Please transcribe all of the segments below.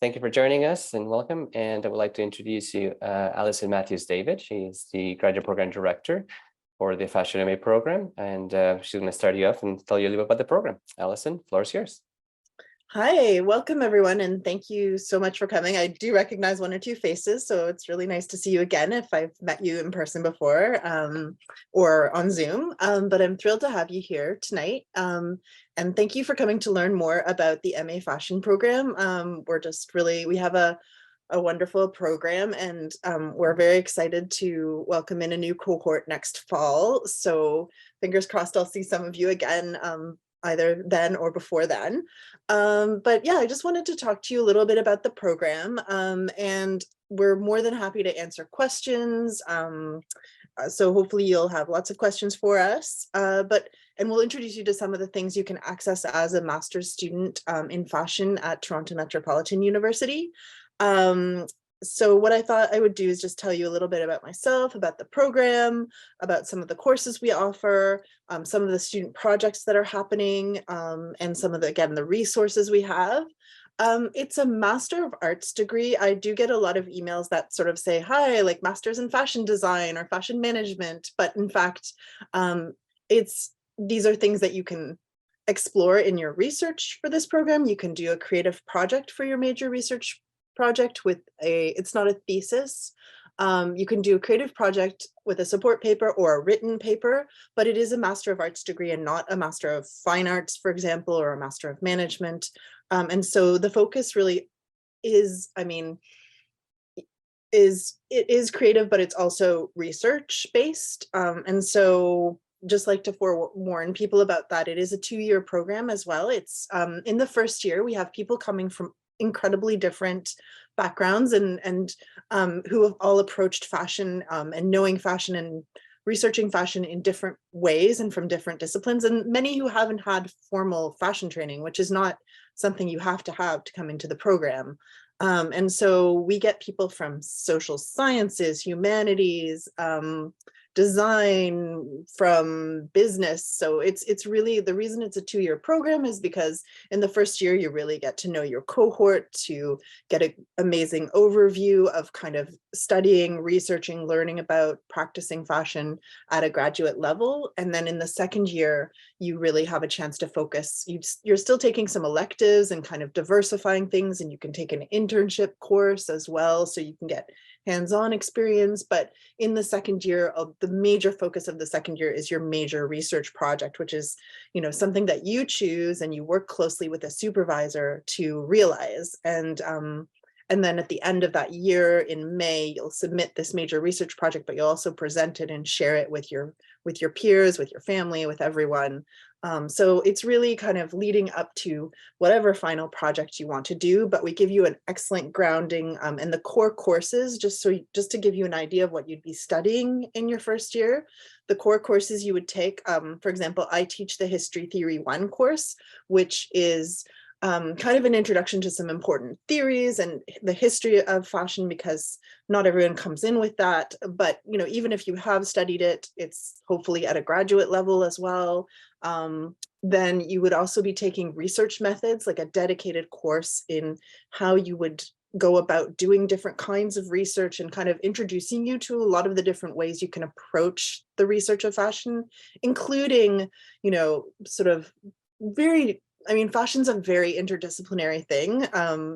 Thank you for joining us and welcome. And I would like to introduce you, Alison Matthews-David. She is the Graduate Program Director for the Fashion MA program. And she's going to start you off and tell you a little bit about the program. Alison, floor is yours. Hi, welcome everyone, and thank you so much for coming. I do recognize one or two faces, so it's really nice to see you again if I've met you in person before or on Zoom, but I'm thrilled to have you here tonight. And thank you for coming to learn more about the MA Fashion program. We have a wonderful program, and we're very excited to welcome in a new cohort next fall. So fingers crossed I'll see some of you again either then or before then. But yeah, I just wanted to talk to you a little bit about the program, and we're more than happy to answer questions. So hopefully you'll have lots of questions for us, and we'll introduce you to some of the things you can access as a master's student in fashion at Toronto Metropolitan University. So what I thought I would do is just tell you a little bit about myself, about the program, about some of the courses we offer, some of the student projects that are happening, and some of the resources we have. It's a Master of Arts degree. I do get a lot of emails that sort of say, hi, like Masters in Fashion Design or Fashion Management, but in fact, these are things that you can explore in your research for this program. You can do a creative project for your major research project it's not a thesis. You can do a creative project with a support paper or a written paper, but it is a Master of Arts degree and not a Master of Fine Arts, for example, or a Master of Management. And so the focus really is, it is creative, but it's also research based. And so just like to forewarn people about that, it is a 2-year program as well. It's in the first year, we have people coming from incredibly different backgrounds and who have all approached fashion and knowing fashion and researching fashion in different ways and from different disciplines, and many who haven't had formal fashion training, which is not something you have to come into the program. And so we get people from social sciences, humanities, design, from business. So it's really, the reason it's a 2-year program is because in the first year you really get to know your cohort, to get an amazing overview of kind of studying, researching, learning about, practicing fashion at a graduate level. And then in the second year you really have a chance to focus. You're still taking some electives and kind of diversifying things, and you can take an internship course as well, so you can get hands-on experience. But in the second year, the major focus of the second year is your major research project, which is, something that you choose and you work closely with a supervisor to realize. And then at the end of that year in May, you'll submit this major research project, but you'll also present it and share it with your peers, with your family, with everyone. So it's really kind of leading up to whatever final project you want to do, but we give you an excellent grounding and the core courses, just to give you an idea of what you'd be studying in your first year. The core courses you would take, for example, I teach the History Theory 1 course, which is kind of an introduction to some important theories and the history of fashion, because not everyone comes in with that. But even if you have studied it, it's hopefully at a graduate level as well. Then you would also be taking research methods, like a dedicated course in how you would go about doing different kinds of research, and kind of introducing you to a lot of the different ways you can approach the research of fashion, including, sort of fashion's a very interdisciplinary thing.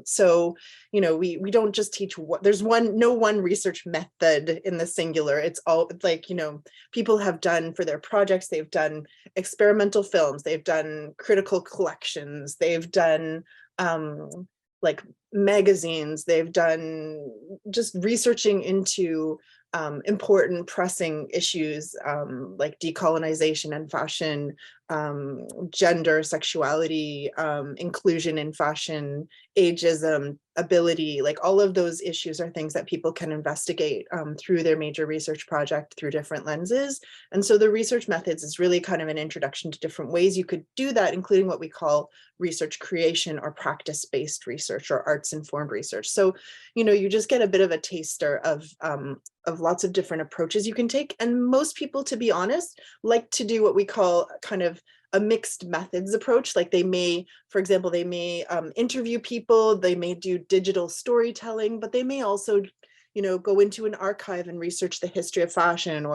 So, we don't just teach there's no one research method in the singular. It's all like, people have done for their projects, they've done experimental films, they've done critical collections, they've done like magazines, they've done just researching into important pressing issues like decolonization and fashion, gender, sexuality, inclusion in fashion, ageism, ability, like all of those issues are things that people can investigate through their major research project through different lenses. And so the research methods is really kind of an introduction to different ways you could do that, including what we call research creation or practice-based research or arts-informed research. So, you just get a bit of a taster of lots of different approaches you can take. And most people, to be honest, like to do what we call kind of a mixed methods approach. Like they may, for example, they may interview people, they may do digital storytelling, but they may also go into an archive and research the history of fashion,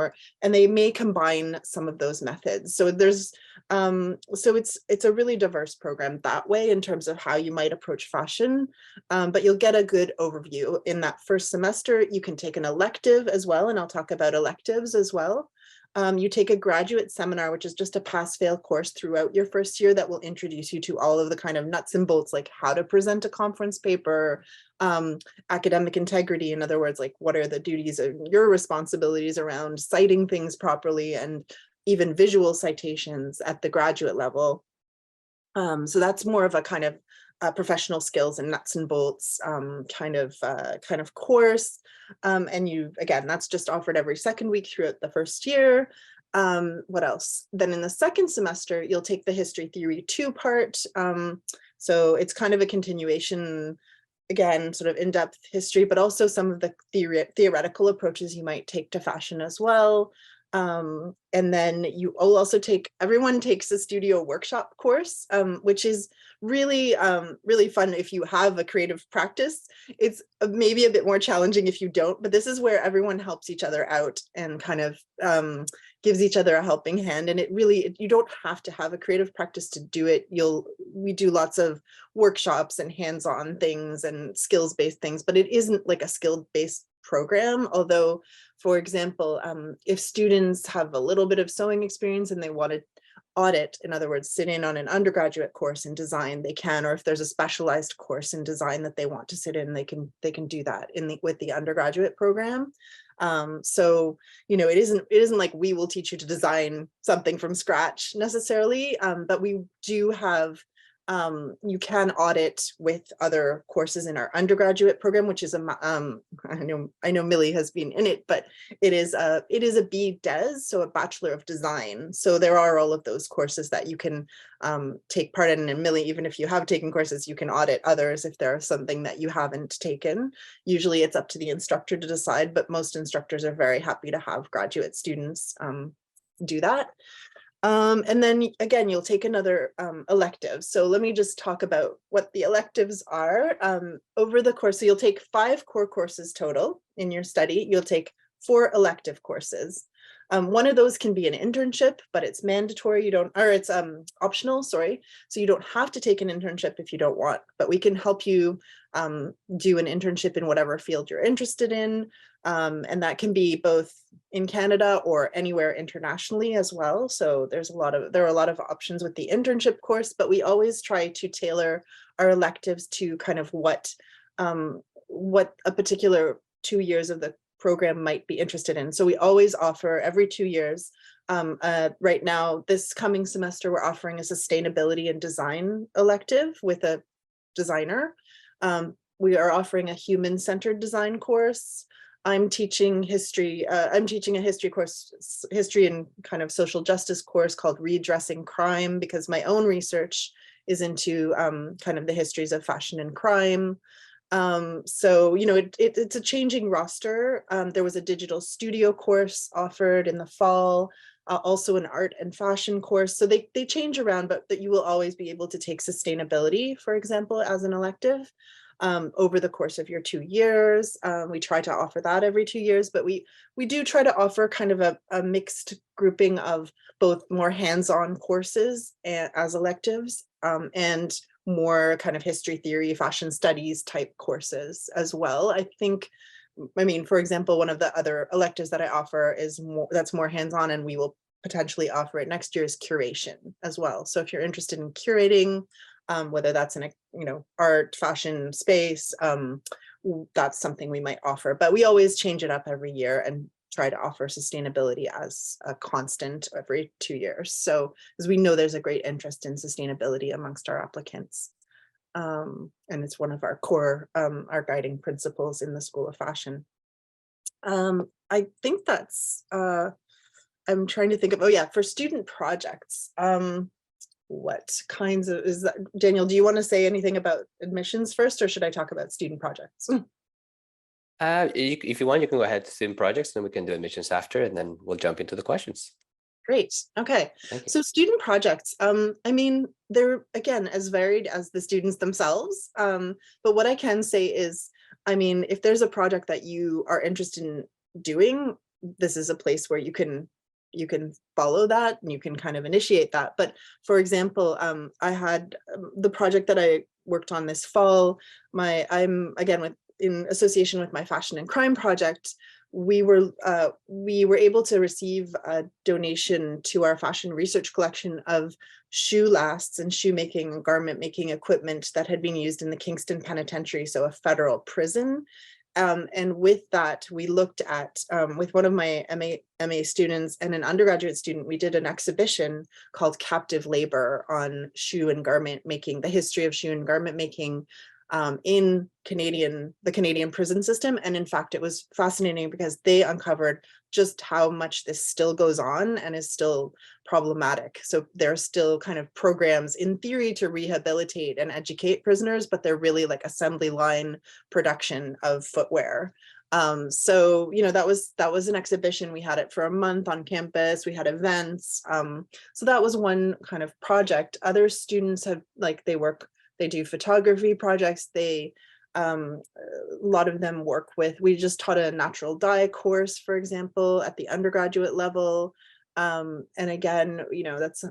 and they may combine some of those methods. So there's, so it's a really diverse program that way in terms of how you might approach fashion, but you'll get a good overview in that first semester. You can take an elective as well, and I'll talk about electives as well. You take a graduate seminar, which is just a pass-fail course throughout your first year that will introduce you to all of the kind of nuts and bolts, like how to present a conference paper, academic integrity. In other words, like what are the duties of your responsibilities around citing things properly, and even visual citations at the graduate level. So that's more of a kind of professional skills and nuts and bolts kind of course. And again, that's just offered every second week throughout the first year. What else? Then in the second semester, you'll take the history theory 2 part. So it's kind of a continuation, again, sort of in-depth history, but also some of the theoretical approaches you might take to fashion as well. And then you will also everyone takes a studio workshop course, which is really, really fun if you have a creative practice. It's maybe a bit more challenging if you don't, but this is where everyone helps each other out and kind of gives each other a helping hand. And you don't have to have a creative practice to do it. We do lots of workshops and hands-on things and skills-based things, but it isn't like a skill-based program. Although, for example, if students have a little bit of sewing experience and they want to audit, in other words, sit in on an undergraduate course in design, they can, or if there's a specialized course in design that they want to sit in, they can do that with the undergraduate program. So, it isn't like we will teach you to design something from scratch necessarily, but we do have, you can audit with other courses in our undergraduate program, which is I know Millie has been in it, but it is a BDes, so a Bachelor of Design. So there are all of those courses that you can take part in. And Millie, even if you have taken courses, you can audit others if there's something that you haven't taken. Usually it's up to the instructor to decide, but most instructors are very happy to have graduate students do that. And then again, you'll take another elective. So let me just talk about what the electives are over the course. So you'll take 5 core courses total in your study. You'll take 4 elective courses. One of those can be an internship, but it's mandatory. It's optional, sorry. So you don't have to take an internship if you don't want, but we can help you do an internship in whatever field you're interested in. And that can be both in Canada or anywhere internationally as well. So there are a lot of options with the internship course, but we always try to tailor our electives to kind of what a particular 2 years of the program might be interested in. So we always offer every 2 years. Right now, this coming semester, we're offering a sustainability and design elective with a designer. We are offering a human-centered design course. I'm teaching history. I'm teaching a history course, history and kind of social justice course called Redressing Crime, because my own research is into kind of the histories of fashion and crime. So, it's a changing roster. There was a digital studio course offered in the fall, also an art and fashion course. So they change around, but that you will always be able to take sustainability, for example, as an elective. Over the course of your 2 years. We try to offer that every 2 years, but we do try to offer kind of a mixed grouping of both more hands-on courses as electives and more kind of history, theory, fashion studies type courses as well. For example, one of the other electives that I offer that's more hands-on, and we will potentially offer it next year, is curation as well. So if you're interested in curating, whether that's in a art, fashion space, that's something we might offer. But we always change it up every year and try to offer sustainability as a constant every 2 years. So as we know, there's a great interest in sustainability amongst our applicants. And it's one of our core, our guiding principles in the School of Fashion. I think that's, I'm trying to think of, for student projects. what kinds of, is that, Daniel, do you want to say anything about admissions first, or should I talk about student projects? If you want, you can go ahead to student projects, then we can do admissions after, and then we'll jump into the questions. Great. Okay. Thank you. So student projects, I mean, they're again as varied as the students themselves. But what I can say is, I mean, if there's a project that you are interested in doing, this is a place where you can follow that and you can kind of initiate that. But for example, I had the project that I worked on this fall. I'm again in association with my fashion and crime project. We were able to receive a donation to our fashion research collection of shoe lasts and shoemaking and garment making equipment that had been used in the Kingston Penitentiary, so a federal prison. And with that, we looked at, with one of my MA students and an undergraduate student, we did an exhibition called Captive Labor on shoe and garment making, the history of shoe and garment making in the Canadian prison system. And in fact, it was fascinating because they uncovered just how much this still goes on and is still problematic. So there are still kind of programs in theory to rehabilitate and educate prisoners, but they're really like assembly line production of footwear. So, you know, that was an exhibition. We had it for a month on campus. We had events. So that was one kind of project. Other students have, like, they do photography projects. A lot of them work with, we just taught a natural dye course, for example, at the undergraduate level. And again, you know, that's,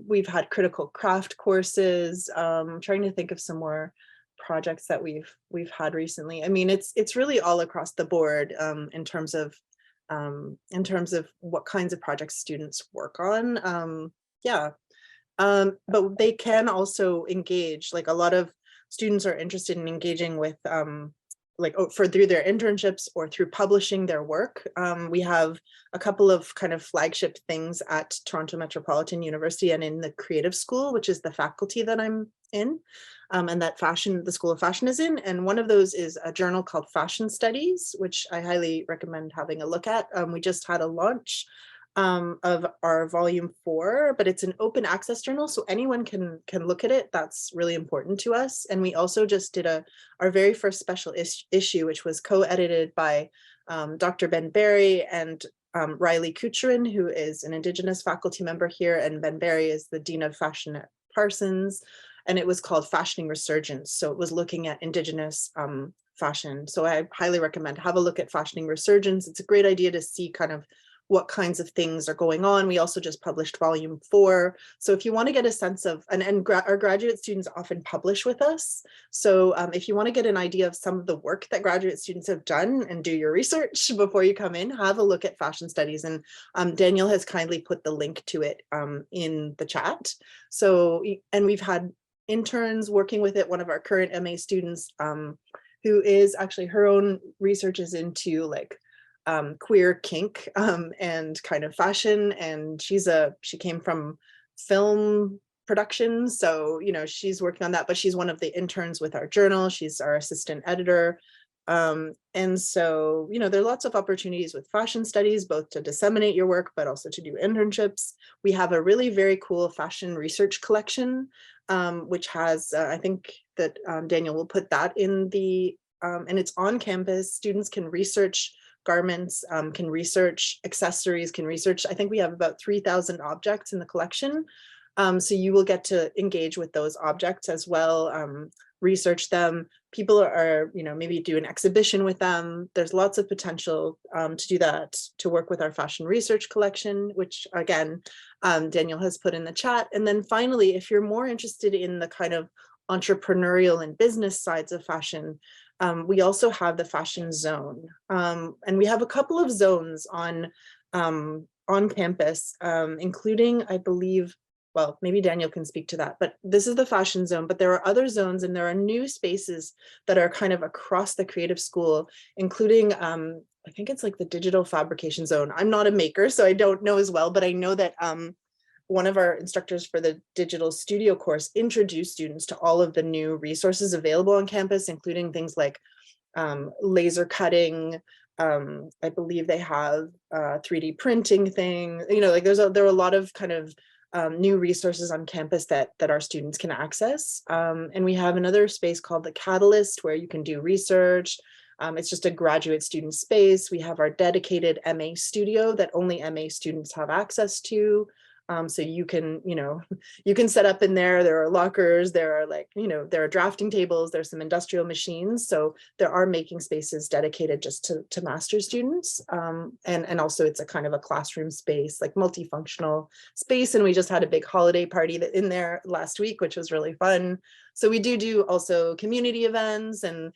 we've had critical craft courses. Trying to think of some more projects that we've had recently. I mean, it's really all across the board in terms of what kinds of projects students work on. Yeah. But they can also engage, like a lot of students are interested in engaging with through their internships or through publishing their work. We have a couple of kind of flagship things at Toronto Metropolitan University and in the Creative School, which is the faculty that I'm in, and that the School of Fashion is in. And one of those is a journal called Fashion Studies, which I highly recommend having a look at. We just had a launch of our volume 4, but it's an open access journal, so anyone can look at it. That's really important to us. And we also just did our very first special issue, which was co-edited by Dr. Ben Barry and Riley Kucherin, who is an Indigenous faculty member here, and Ben Barry is the Dean of Fashion at Parsons, and it was called Fashioning Resurgence. So it was looking at Indigenous fashion. So I highly recommend have a look at Fashioning Resurgence. It's a great idea to see kind of what kinds of things are going on. We also just published volume 4. So if you want to get a sense of, our graduate students often publish with us. So if you want to get an idea of some of the work that graduate students have done and do your research before you come in, have a look at Fashion Studies. And Daniel has kindly put the link to it in the chat. So, and we've had interns working with it. One of our current MA students who is actually, her own research is into like queer kink and kind of fashion, and she came from film production, so you know she's working on that, but she's one of the interns with our journal. She's our assistant editor, and so you know there are lots of opportunities with Fashion Studies, both to disseminate your work but also to do internships. We have a really very cool fashion research collection which has I think that Daniel will put that in the and it's on campus. Students can research garments, can research accessories, can research, I think we have about 3,000 objects in the collection. So you will get to engage with those objects as well, research them. People are, you know, maybe do an exhibition with them. There's lots of potential to do that, to work with our fashion research collection, which again, Daniel has put in the chat. And then finally, if you're more interested in the kind of entrepreneurial and business sides of fashion, we also have the fashion zone, and we have a couple of zones on campus, including, I believe, well, maybe Daniel can speak to that, but this is the fashion zone, but there are other zones and there are new spaces that are kind of across the creative school, including, I think it's like the digital fabrication zone. I'm not a maker, so I don't know as well, but I know that one of our instructors for the digital studio course introduced students to all of the new resources available on campus, including things like laser cutting. I believe they have 3D printing thing, you know, like there are a lot of kind of new resources on campus that our students can access. And we have another space called the Catalyst where you can do research. It's just a graduate student space. We have our dedicated MA studio that only MA students have access to. So you can, you can set up in there. There are lockers, there are there are drafting tables, there's some industrial machines. So there are making spaces dedicated just to master's students. And also it's a kind of a classroom space, like multifunctional space. And we just had a big holiday party in there last week, which was really fun. So we do also community events, and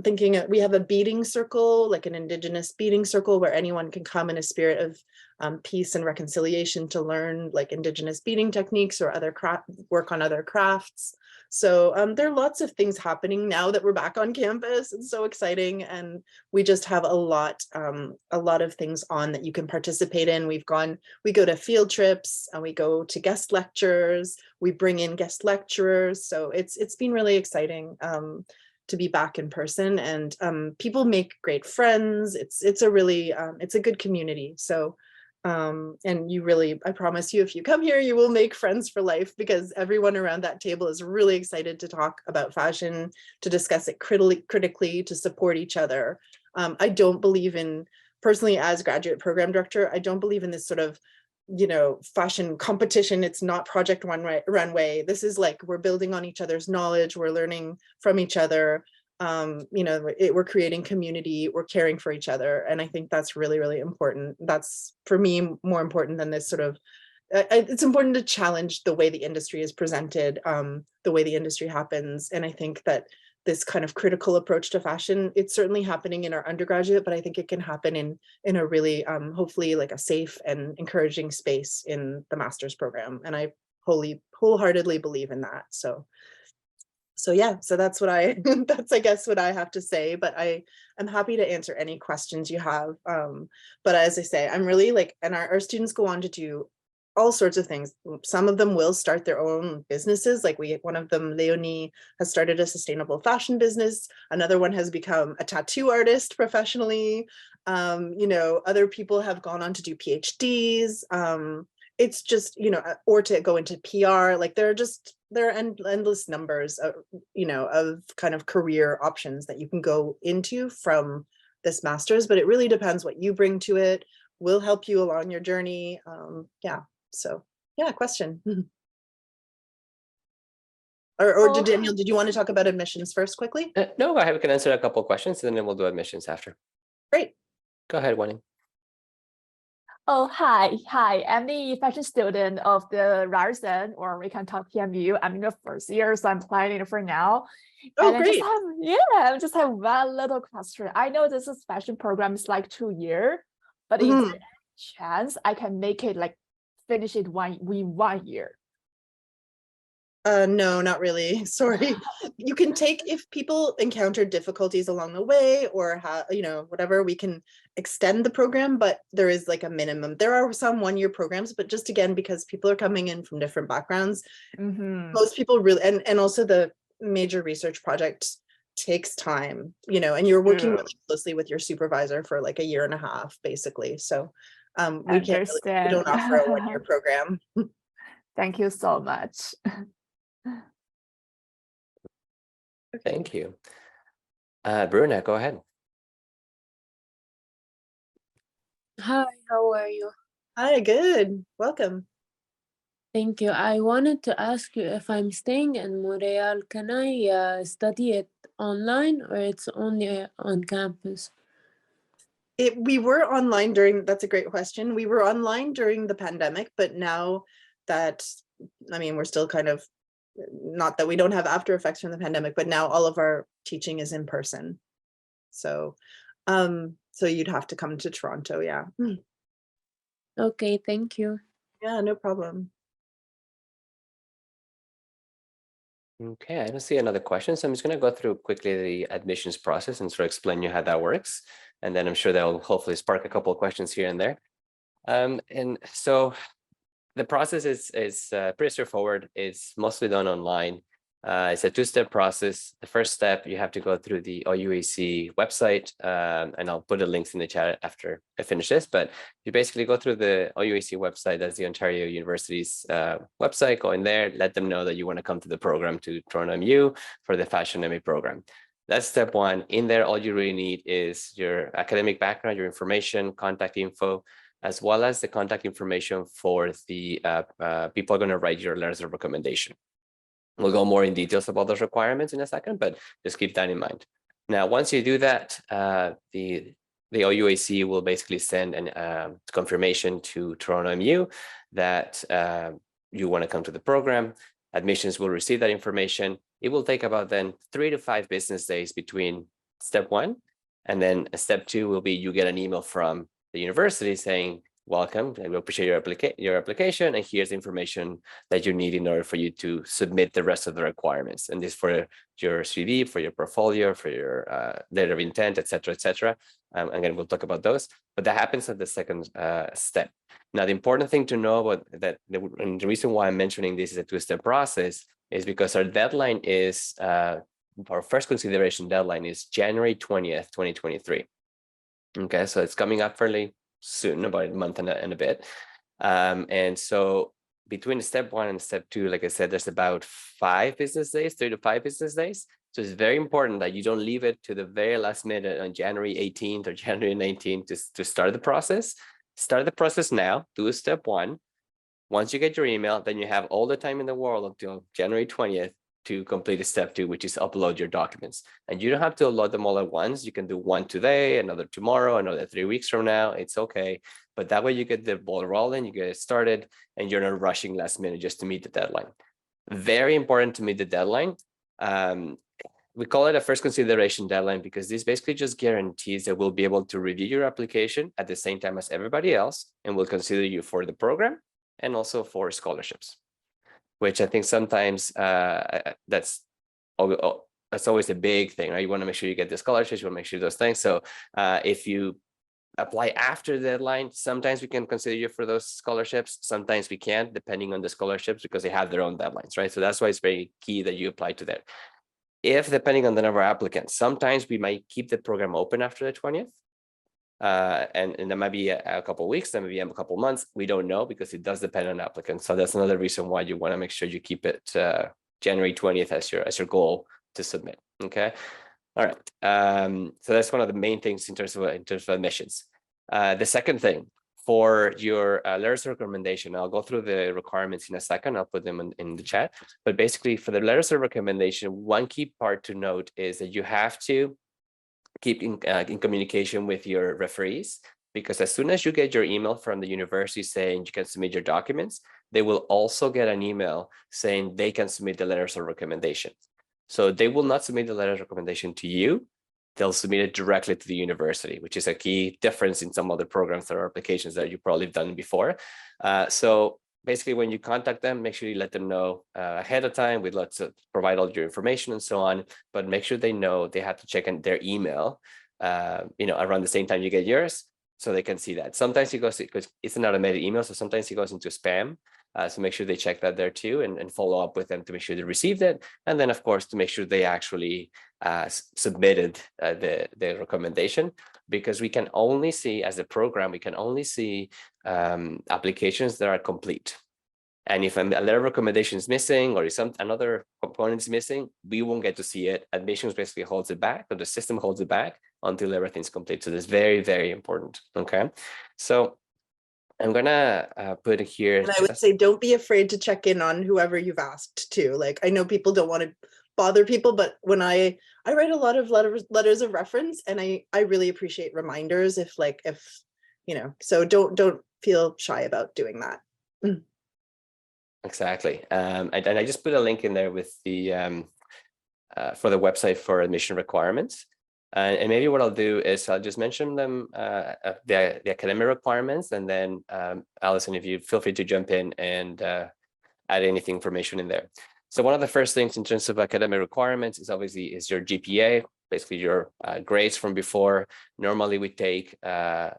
thinking we have a beading circle, like an Indigenous beading circle where anyone can come in a spirit of peace and reconciliation to learn like Indigenous beading techniques or other work on other crafts. So there are lots of things happening now that we're back on campus. It's so exciting, and we just have a lot of things on that you can participate in. We go to field trips, and we go to guest lectures. We bring in guest lecturers. So it's been really exciting to be back in person, and people make great friends. It's a really it's a good community. So and I promise you, if you come here, you will make friends for life, because everyone around that table is really excited to talk about fashion, to discuss it critically, to support each other. I don't believe in, personally as graduate program director, I don't believe in this sort of, fashion competition. It's not project runway. This is like, we're building on each other's knowledge. We're learning from each other. We're creating community, we're caring for each other. And I think that's really, really important. That's, for me, more important than this sort of, it's important to challenge the way the industry is presented, the way the industry happens. And I think that this kind of critical approach to fashion, it's certainly happening in our undergraduate, but I think it can happen in a really, hopefully like a safe and encouraging space in the master's program. And I wholeheartedly believe in that. So yeah, so that's what that's I guess what I have to say, but I'm happy to answer any questions you have. But as I say, I'm really like, and our students go on to do all sorts of things. Some of them will start their own businesses. Like one of them, Leonie, has started a sustainable fashion business. Another one has become a tattoo artist professionally. Other people have gone on to do PhDs. It's just, or to go into PR. Like there are endless numbers of, of kind of career options that you can go into from this master's, but it really depends what you bring to it. Will help you along your journey. Yeah. So yeah, question. Or Daniel, did you want to talk about admissions first quickly? No, we can answer a couple of questions, and then we'll do admissions after. Great. Go ahead, Winnie. Oh, hi. I'm the fashion student of the Ryerson, or we can talk PMU. I'm in the first year, so I'm planning for now. Oh, and great. I just have one little question. I know this is fashion program is like 2 years, but is there any chance I can make it like finish it in 1 year? No, not really. Sorry. You can take, if people encounter difficulties along the way or whatever, we can extend the program, but there is like a minimum. There are some 1-year programs, but just again, because people are coming in from different backgrounds, most people really, and also the major research project takes time, and you're working really closely with your supervisor for like 1.5 years, basically. So we don't offer a 1-year program. Thank you so much. Thank you. Bruna, go ahead. Hi, how are you? Hi, good. Welcome. Thank you. I wanted to ask you, if I'm staying in Montreal, can I study it online or it's only on campus? We were online that's a great question. We were online during the pandemic, but now that, we're still kind of, not that we don't have after effects from the pandemic, but now all of our teaching is in person. So, so you'd have to come to Toronto. Yeah. Okay, thank you. Yeah, no problem. Okay, I don't see another question, so I'm just going to go through quickly the admissions process and sort of explain you how that works. And then I'm sure that will hopefully spark a couple of questions here and there. And so the process is pretty straightforward. It's mostly done online. It's a two-step process. The first step, you have to go through the OUAC website, and I'll put the links in the chat after I finish this, but you basically go through the OUAC website, that's the Ontario University's website, go in there, let them know that you want to come to the program to Toronto MU for the Fashion MA program. That's step one. In there, all you really need is your academic background, your information, contact info, as well as the contact information for the people are going to write your letters of recommendation. We'll go more in details about those requirements in a second, but just keep that in mind. Now, once you do that, the OUAC will basically send an confirmation to Toronto MU that you want to come to the program. Admissions will receive that information. It will take about then 3 to 5 business days between step one, and then step two will be you get an email from the university saying, welcome, I will appreciate your application, and here's information that you need in order for you to submit the rest of the requirements. And this for your CV, for your portfolio, for your letter of intent, et cetera, again, we'll talk about those, but that happens at the second step. Now, the important thing to know about that, and the reason why I'm mentioning this is a two-step process is because our deadline is, our first consideration deadline is January 20th, 2023. Okay, so it's coming up fairly soon, about a month and a bit. And so between step one and step two, like I said, there's about 5 business days, 3 to 5 business days. So it's very important that you don't leave it to the very last minute on January 18th or January 19th to start the process. Start the process now, do step one. Once you get your email, then you have all the time in the world until January 20th to complete step two, which is upload your documents. And you don't have to upload them all at once. You can do one today, another tomorrow, another 3 weeks from now. It's okay. But that way you get the ball rolling, you get it started, and you're not rushing last minute just to meet the deadline. Very important to meet the deadline. We call it a first consideration deadline because this basically just guarantees that we'll be able to review your application at the same time as everybody else, and we'll consider you for the program and also for scholarships, which I think sometimes that's always a big thing, right? You want to make sure you get the scholarships, you want to make sure those things. So if you apply after the deadline, sometimes we can consider you for those scholarships. Sometimes we can't, depending on the scholarships, because they have their own deadlines, right? So that's why it's very key that you apply to that. If, depending on the number of applicants, sometimes we might keep the program open after the 20th. And that might be a couple of weeks, that might be a couple of months. We don't know because it does depend on applicants. So that's another reason why you want to make sure you keep it January 20th as your goal to submit. Okay. All right. So that's one of the main things in terms of admissions. The second thing for your letters of recommendation, I'll go through the requirements in a second. I'll put them in the chat. But basically, for the letters of recommendation, one key part to note is that you have to keep in communication with your referees, because as soon as you get your email from the university saying you can submit your documents, they will also get an email saying they can submit the letters of recommendation. So they will not submit the letter of recommendation to you. They'll submit it directly to the university, which is a key difference in some other programs or applications that you probably have done before. So basically, when you contact them, make sure you let them know ahead of time. We'd love to provide all your information and so on, but make sure they know they have to check in their email, around the same time you get yours, so they can see that. Sometimes it goes, because it's an automated email, so sometimes it goes into spam. So make sure they check that there too, and follow up with them to make sure they received it. And then, of course, to make sure they actually submitted the recommendation, because we can only see, as a program, we can only see applications that are complete. And if a letter of recommendation is missing, or if another component is missing, we won't get to see it. Admissions basically holds it back, or the system holds it back until everything's complete. So that's very, very important. Okay, so I'm gonna put it here. And I would say, don't be afraid to check in on whoever you've asked to. Like, I know people don't want to bother people, but when I write a lot of letters of reference, and I really appreciate reminders if so don't feel shy about doing that. Exactly. And I just put a link in there with the for the website for admission requirements. And maybe what I'll do is I'll just mention them, the academic requirements, and then Allison, if you feel free to jump in and add anything information in there. So one of the first things in terms of academic requirements is obviously your GPA, basically your grades from before. Normally we take a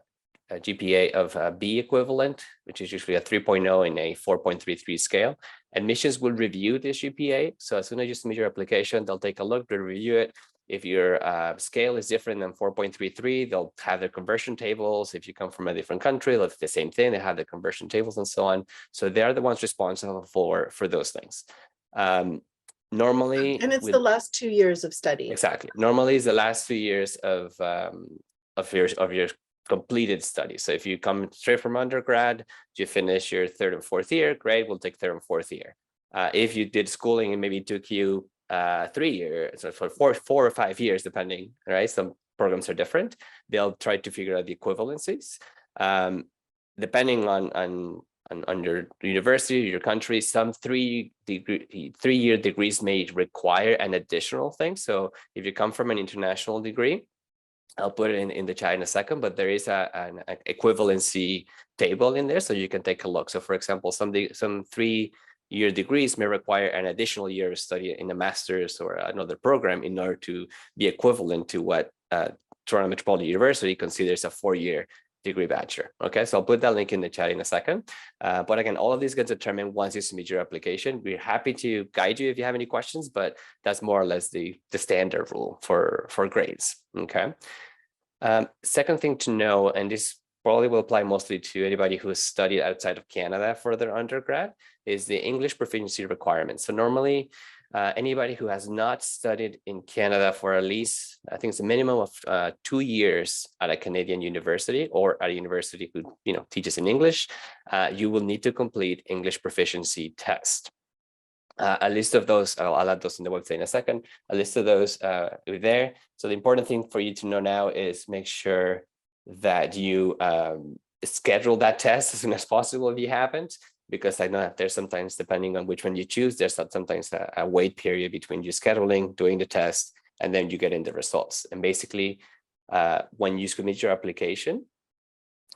GPA of B equivalent, which is usually a 3.0 in a 4.33 scale. Admissions will review this GPA. So as soon as you submit your application, they'll take a look, they'll review it. If your scale is different than 4.33, they'll have their conversion tables. If you come from a different country, they'll do the same thing. They have the conversion tables and so on. So they're the ones responsible for those things. Normally, and it's the last 2 years of study. Exactly. Normally, it's the last 2 years of your completed study. So if you come straight from undergrad, you finish your 3rd and 4th year, great. We'll take 3rd and 4th year. If you did schooling and maybe took you 3 years, so for 4 or 5 years, depending, right? Some programs are different. They'll try to figure out the equivalencies. Depending on your university, your country, some 3-year degrees may require an additional thing. So if you come from an international degree, I'll put it in the chat in a second, but there is an equivalency table in there, so you can take a look. So for example, some 3-year degrees may require an additional year of study in a master's or another program in order to be equivalent to what Toronto Metropolitan University considers a 4-year degree bachelor. Okay, so I'll put that link in the chat in a second. But again, all of these get determined once you submit your application. We're happy to guide you if you have any questions, but that's more or less the standard rule for grades. Okay. Second thing to know, and this probably will apply mostly to anybody who has studied outside of Canada for their undergrad, is the English proficiency requirements. So normally, anybody who has not studied in Canada for at least, I think it's a minimum of 2 years at a Canadian university or at a university who teaches in English, you will need to complete English proficiency test. A list of those, I'll add those in the website in a second, a list of those there. So the important thing for you to know now is make sure that you schedule that test as soon as possible if you haven't, because I know that there's sometimes, depending on which one you choose, there's sometimes a wait period between you scheduling, doing the test, and then you get in the results. And basically, when you submit your application,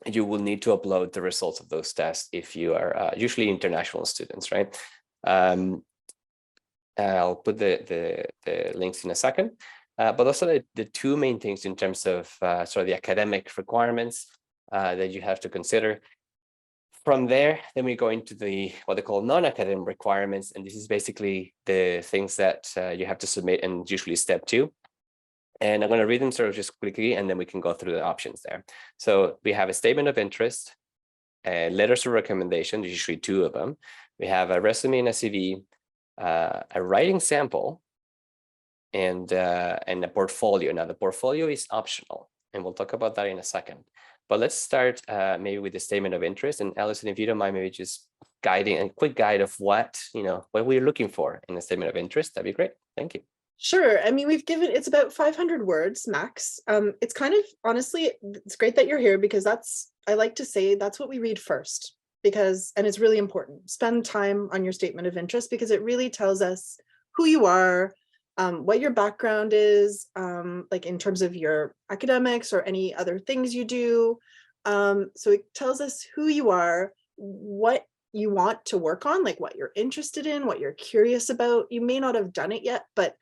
you will need to upload the results of those tests if you are usually international students, right? I'll put the links in a second, but also the 2 main things in terms of sort of the academic requirements that you have to consider. From there, then we go into what they call non-academic requirements, and this is basically the things that you have to submit, and usually step 2. And I'm going to read them sort of just quickly, and then we can go through the options there. So we have a statement of interest, letters of recommendation, usually 2 of them. We have a resume and a CV, a writing sample, and a portfolio. Now, the portfolio is optional, and we'll talk about that in a second. But let's start maybe with the statement of interest. And Alison, if you don't mind, maybe just guiding a quick guide of what we're looking for in the statement of interest, that'd be great. Thank you. Sure. I mean, it's about 500 words max. It's kind of, honestly, it's great that you're here, because I like to say that's what we read first, and it's really important. Spend time on your statement of interest, because it really tells us who you are, what your background is, like in terms of your academics or any other things you do. So it tells us who you are, what you want to work on, like what you're interested in, what you're curious about. You may not have done it yet, but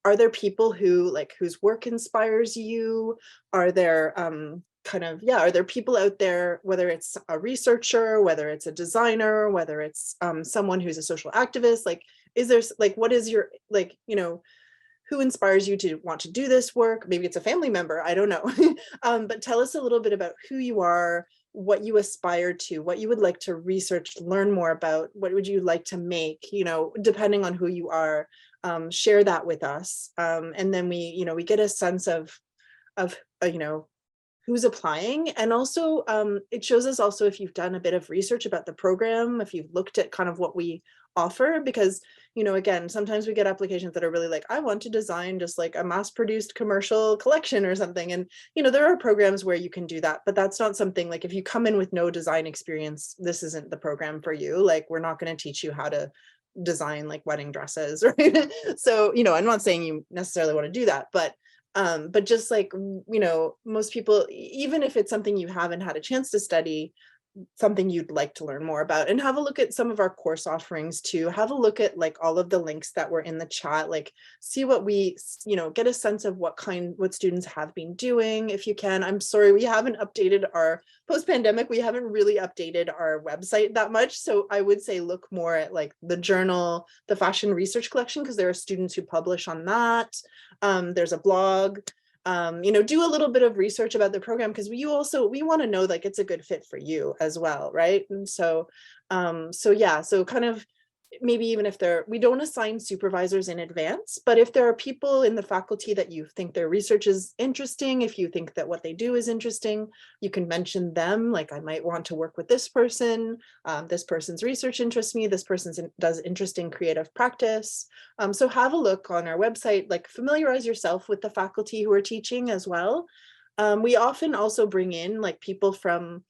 are there people whose work inspires you? Are there are there people out there, whether it's a researcher, whether it's a designer, whether it's someone who's a social activist, is there what is your who inspires you to want to do this work? Maybe it's a family member, I don't know. But tell us a little bit about who you are, what you aspire to, what you would like to research, learn more about, what would you like to make, depending on who you are. Share that with us, and then we get a sense of who's applying. And also it shows us also if you've done a bit of research about the program, if you've looked at kind of what we offer, because again, sometimes we get applications that are really like, I want to design just like a mass-produced commercial collection or something, and there are programs where you can do that, but that's not something, like if you come in with no design experience, this isn't the program for you. Like, we're not going to teach you how to design like wedding dresses, right? So I'm not saying you necessarily want to do that, but just like most people, even if it's something you haven't had a chance to study, something you'd like to learn more about. And have a look at some of our course offerings too. Have a look at like all of the links that were in the chat, like see what we, get a sense of what students have been doing if you can. I'm sorry, we haven't updated our post-pandemic, we haven't really updated our website that much. So I would say look more at like the journal, the fashion research collection, because there are students who publish on that. There's a blog. Do a little bit of research about the program, because we want to know like it's a good fit for you as well, right? And so kind of maybe even if we don't assign supervisors in advance, but if there are people in the faculty that you think their research is interesting, if you think that what they do is interesting, you can mention them. Like, I might want to work with this person. This person's research interests me. This person does interesting creative practice. So have a look on our website, like familiarize yourself with the faculty who are teaching as well. We often also bring in like people from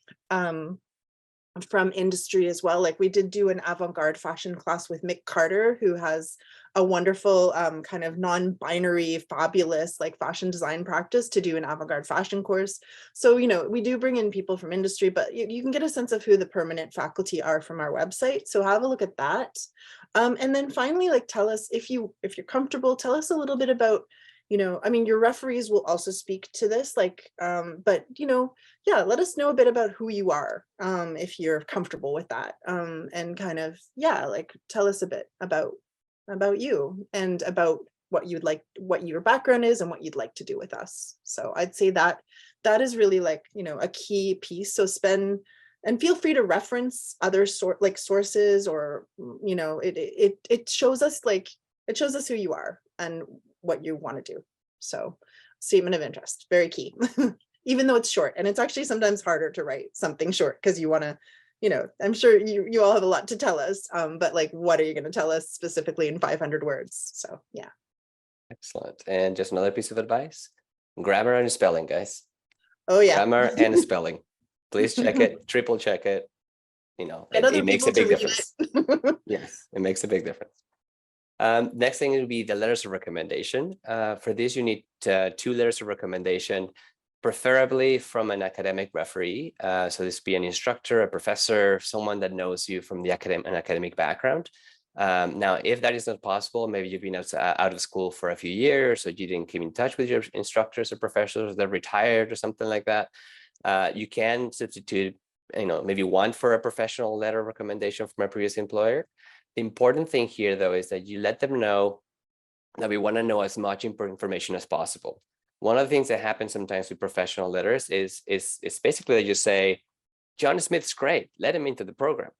industry as well. Like we did do an avant-garde fashion class with Mick Carter, who has a wonderful kind of non-binary, fabulous like fashion design practice to do an avant-garde fashion course. So, we do bring in people from industry, but you can get a sense of who the permanent faculty are from our website. So have a look at that. And then finally, like tell us if you're comfortable, tell us a little bit about, your referees will also speak to this, like, but, let us know a bit about who you are, if you're comfortable with that, and kind of, like tell us a bit about you and about what your background is and what you'd like to do with us. So I'd say that is really like, a key piece. So feel free to reference other sources, or, it shows us who you are and what you want to do. So statement of interest, very key, even though it's short. And it's actually sometimes harder to write something short because you want to, I'm sure you all have a lot to tell us, but like, what are you going to tell us specifically in 500 words? So yeah. Excellent. And just another piece of advice, grammar and spelling, guys. Oh yeah. Grammar and spelling. Please check it, triple check it. It makes a big difference. Yes, it makes a big difference. Next thing would be the letters of recommendation. For this, you need 2 letters of recommendation, preferably from an academic referee. So this be an instructor, a professor, someone that knows you from an academic background. Now, if that is not possible, maybe you've been out of school for a few years, or you didn't keep in touch with your instructors or professors, they're retired or something like that. You can substitute, maybe one for a professional letter of recommendation from a previous employer. The important thing here, though, is that you let them know that we want to know as much information as possible. One of the things that happens sometimes with professional letters is basically that you say, John Smith's great, let him into the program,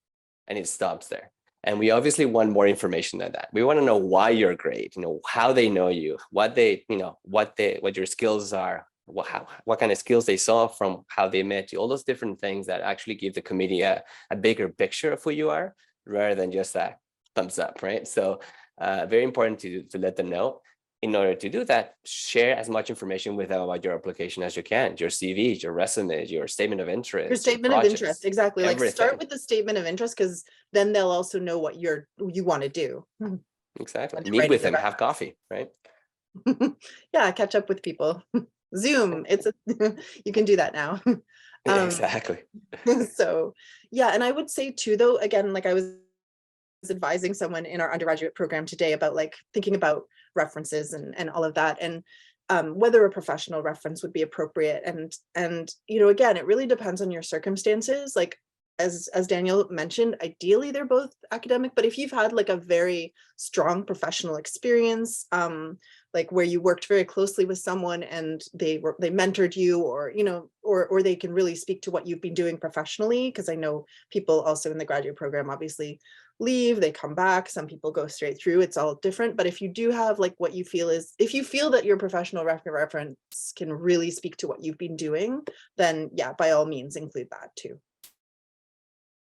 and it stops there. And we obviously want more information than that. We want to know why you're great, how they know you, what your skills are, what kind of skills they saw from how they met you, all those different things that actually give the committee a bigger picture of who you are, rather than just that thumbs up, right? So very important to let them know. In order to do that, share as much information with them about your application as you can, your CV, your resume, your statement of interest. Your statement of interest, exactly. everything. Like start with the statement of interest, because then they'll also know what you want to do. Exactly. Meet with them, have coffee, right? Yeah, catch up with people. Zoom, you can do that now. Exactly. So yeah, and I would say too, though, again, like I was advising someone in our undergraduate program today about like thinking about references and all of that, and whether a professional reference would be appropriate. And again, it really depends on your circumstances. Like as Daniel mentioned, ideally they're both academic, but if you've had like a very strong professional experience, like where you worked very closely with someone and they mentored you, or or they can really speak to what you've been doing professionally, because I know people also in the graduate program obviously leave, they come back, some people go straight through, it's all different. But if you do have like what you feel if you feel that your professional reference can really speak to what you've been doing, then yeah, by all means include that too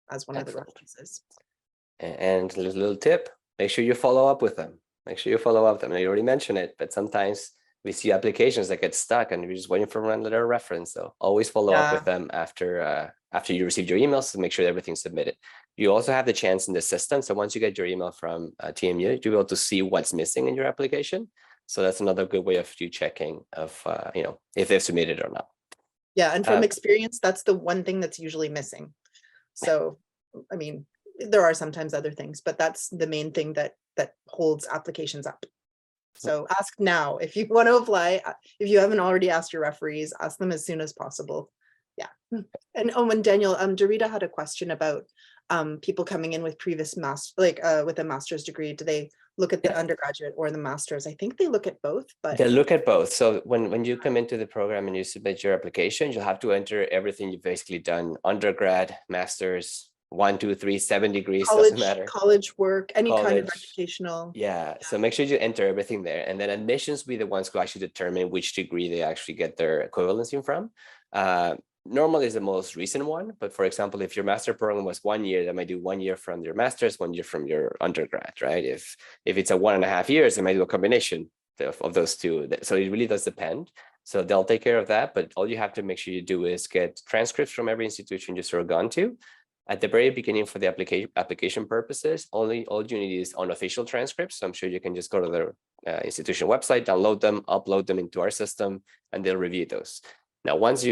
as one Excellent. of the references. And a little tip, make sure you follow up with them. Make sure you follow up with them. You already mentioned it, but sometimes we see applications that get stuck and we're just waiting for one letter of reference. So always follow up with them after you receive your emails to make sure everything's submitted. You also have the chance in the system. So once you get your email from TMU, you'll be able to see what's missing in your application. So that's another good way of you checking of, if they've submitted or not. Yeah, and from experience, that's the one thing that's usually missing. So, I mean, there are sometimes other things, but that's the main thing that holds applications up. So ask now if you want to apply. If you haven't already asked your referees, ask them as soon as possible. Yeah. And and Daniel, Dorita had a question about people coming in with previous with a master's degree. Do they look at the undergraduate or the master's? I think they look at both, but they look at both. So when you come into the program and you submit your application, you'll have to enter everything you've basically done: undergrad, master's, 1, 2, 3, 7 degrees, doesn't matter. College work, any kind of College. educational. Yeah, so make sure you enter everything there, and then admissions be the ones who actually determine which degree they actually get their equivalency from. Normally is the most recent one, but for example, if your master program was 1 year, they might do 1 year from your master's, 1 year from your undergrad, right? If it's a 1.5 years, they might do a combination of those two. So it really does depend. So they'll take care of that, but all you have to make sure you do is get transcripts from every institution you sort of gone to. At the very beginning, for the application purposes, all you need is unofficial transcripts. So I'm sure you can just go to their institution website, download them, upload them into our system, and they'll review those. Now, once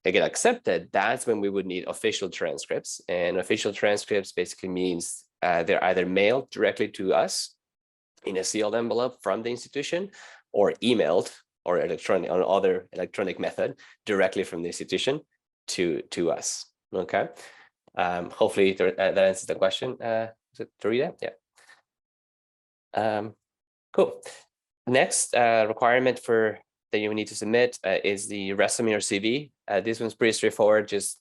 they get accepted, that's when we would need official transcripts. And official transcripts basically means they're either mailed directly to us in a sealed envelope from the institution, or emailed or other electronic method directly from the institution to us. Okay. Hopefully that answers the question. Is it Dorita? Yeah. Cool. Next requirement that you need to submit is the resume or CV. This one's pretty straightforward. Just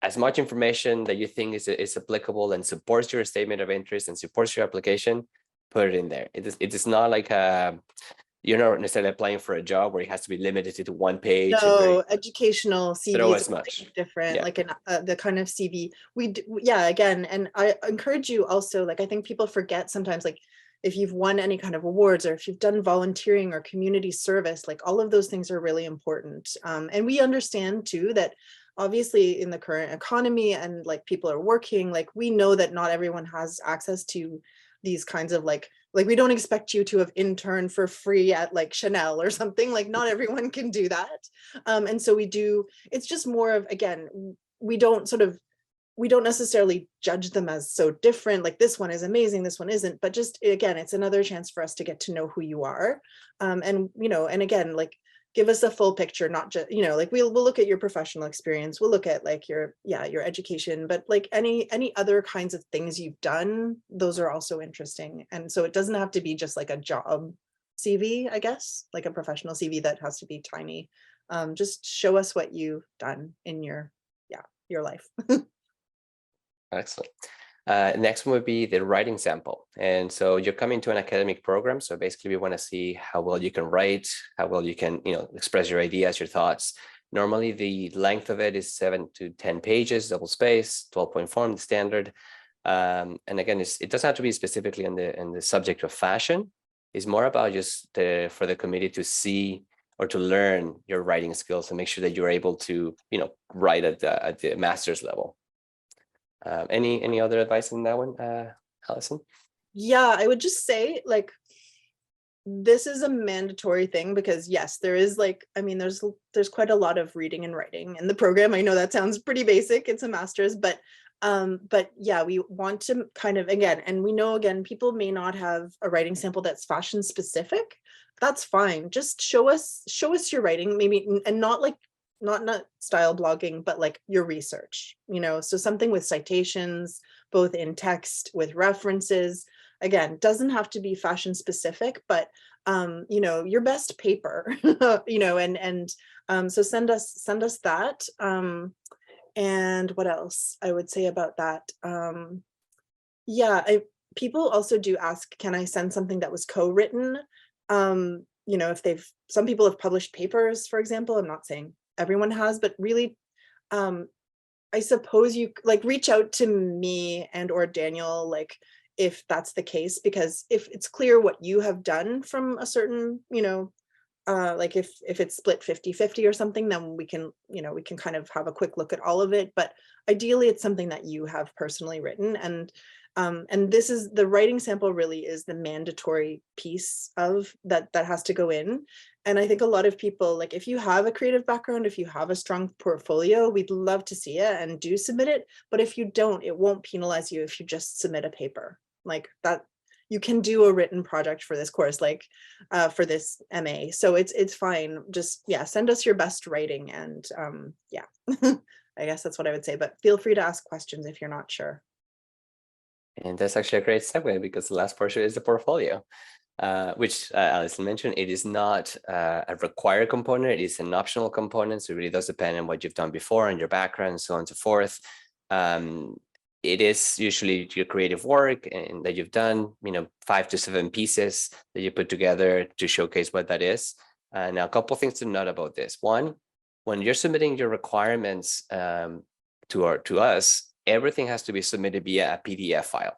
as much information that you think is applicable and supports your statement of interest and supports your application, put it in there. It is not like you're not necessarily applying for a job where it has to be limited to 1 page. No, educational throw as CVs much. are different, Yeah. like the kind of CV again, and I encourage you also, like, I think people forget sometimes, like, if you've won any kind of awards or if you've done volunteering or community service, like all of those things are really important. And we understand too that obviously in the current economy and like people are working, like we know that not everyone has access to these kinds of like we don't expect you to have interned for free at like Chanel or something. Like not everyone can do that. And so it's just more of, again, we don't necessarily judge them as so different, like this one is amazing, this one isn't, but just, again, it's another chance for us to get to know who you are. And and again, like give us a full picture, not just, like we'll look at your professional experience, we'll look at like your education, but like any other kinds of things you've done, those are also interesting. And so it doesn't have to be just like a job CV, I guess, like a professional CV that has to be tiny. Just show us what you've done in your life. Excellent. Next one would be the writing sample. And so you're coming to an academic program. So basically we want to see how well you can write, how well you can, express your ideas, your thoughts. Normally the length of it is 7 to 10 pages, double space, 12-point form, the standard. And again, it doesn't have to be specifically in the subject of fashion. It's more about just for the committee to see or to learn your writing skills and make sure that you're able to, write at the master's level. Any other advice on that one, Allison? Yeah, I would just say, like, this is a mandatory thing because yes, there is like, I mean, there's quite a lot of reading and writing in the program. I know that sounds pretty basic. It's a master's, but yeah, we want to kind of, again, and we know, again, people may not have a writing sample that's fashion specific. That's fine. Just show us your writing, maybe, and not like, not style blogging, but like your research, so something with citations, both in text with references. Again, doesn't have to be fashion specific, but your best paper, so send us that. And what else I would say about that? People also do ask, can I send something that was co-written? If some people have published papers, for example. I'm not saying everyone has, but really, I suppose you like reach out to me and or Daniel, like if that's the case, because if it's clear what you have done from a certain, like if it's split 50-50 or something, then we can kind of have a quick look at all of it. But ideally it's something that you have personally written. And And this is the writing sample really is the mandatory piece of that has to go in. And I think a lot of people, like if you have a creative background, if you have a strong portfolio, we'd love to see it and do submit it. But if you don't, it won't penalize you if you just submit a paper like that. You can do a written project for this course, like for this MA. So it's fine. Just, yeah, send us your best writing. And yeah, I guess that's what I would say, but feel free to ask questions if you're not sure. And that's actually a great segue because the last portion is the portfolio, which Alison mentioned. It is not a required component. It is an optional component. So it really does depend on what you've done before and your background and so on and so forth. It is usually your creative work and that you've done, 5 to 7 pieces that you put together to showcase what that is. Now, a couple of things to note about this. One, when you're submitting your requirements to us, everything has to be submitted via a PDF file.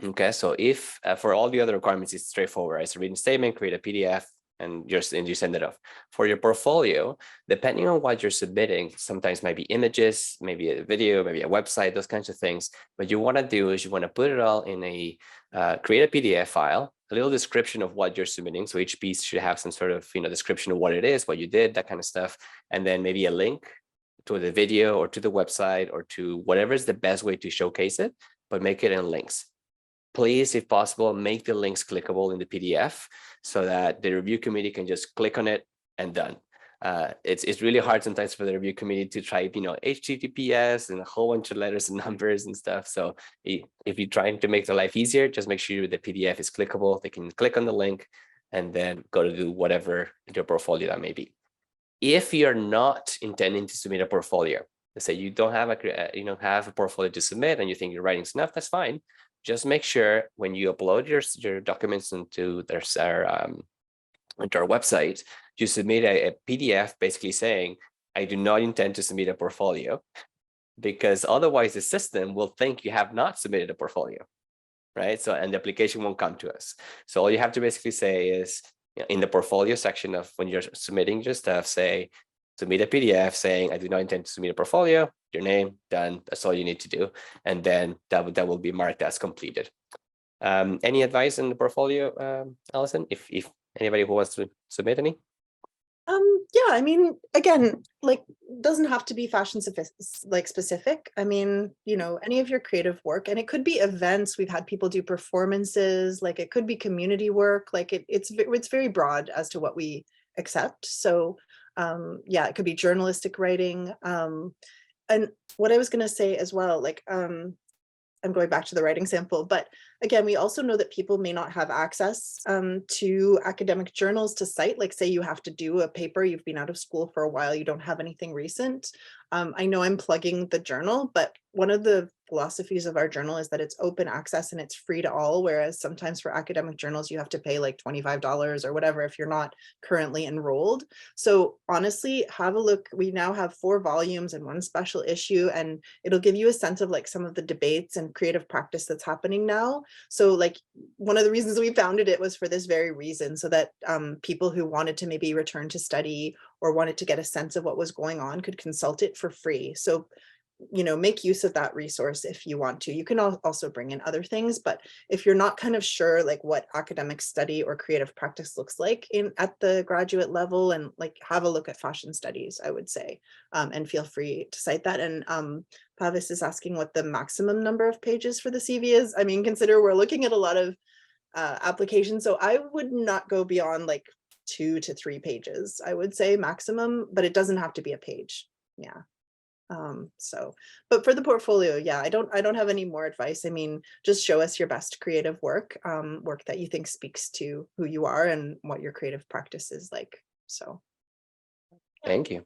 Okay, so if for all the other requirements, it's straightforward. It's a written statement, create a PDF, and you send it off. For your portfolio, depending on what you're submitting, sometimes might be images, maybe a video, maybe a website, those kinds of things. What you want to do is you want to put it all in a create a PDF file, a little description of what you're submitting. So each piece should have some sort of description of what it is, what you did, that kind of stuff, and then maybe a link to the video or to the website or to whatever is the best way to showcase it, but make it in links. Please, if possible, make the links clickable in the PDF so that the review committee can just click on it and done. It's really hard sometimes for the review committee to type, HTTPS and a whole bunch of letters and numbers and stuff. So if you're trying to make their life easier, just make sure the PDF is clickable. They can click on the link and then go to do whatever your portfolio that may be. If you're not intending to submit a portfolio, let's say you don't have a portfolio to submit and you think your writing's enough, that's fine. Just make sure when you upload your documents into our website, you submit a PDF basically saying, I do not intend to submit a portfolio, because otherwise the system will think you have not submitted a portfolio, right? So, and the application won't come to us. So all you have to basically say is, in the portfolio section of when you're submitting your stuff, say, submit a PDF saying, I do not intend to submit a portfolio, your name, done. That's all you need to do. And then that will be marked as completed. Any advice on the portfolio, Alison, if anybody who wants to submit any? Yeah, I mean, again, like, doesn't have to be fashion specific. I mean, any of your creative work, and it could be events. We've had people do performances, like it could be community work. Like it's very broad as to what we accept. So yeah, it could be journalistic writing. And what I was going to say as well, like, I'm going back to the writing sample, but again, we also know that people may not have access to academic journals to cite. Like, say you have to do a paper, you've been out of school for a while, you don't have anything recent. I know I'm plugging the journal, but one of the philosophies of our journal is that it's open access and it's free to all, whereas sometimes for academic journals, you have to pay like $25 or whatever if you're not currently enrolled. So honestly, have a look. We now have 4 volumes and 1 special issue, and it'll give you a sense of like some of the debates and creative practice that's happening now. So like one of the reasons we founded it was for this very reason, so that people who wanted to maybe return to study or wanted to get a sense of what was going on could consult it for free. So make use of that resource if you want to. You can also bring in other things, but if you're not kind of sure like what academic study or creative practice looks like at the graduate level, and like have a look at fashion studies, I would say, and feel free to cite that. And Pavis is asking what the maximum number of pages for the CV is. I mean, consider we're looking at a lot of applications, so I would not go beyond like 2 to 3 pages, I would say maximum, but it doesn't have to be a page. Yeah. So, but for the portfolio, yeah, I don't have any more advice. I mean, just show us your best creative work, work that you think speaks to who you are and what your creative practice is like. So. Thank you.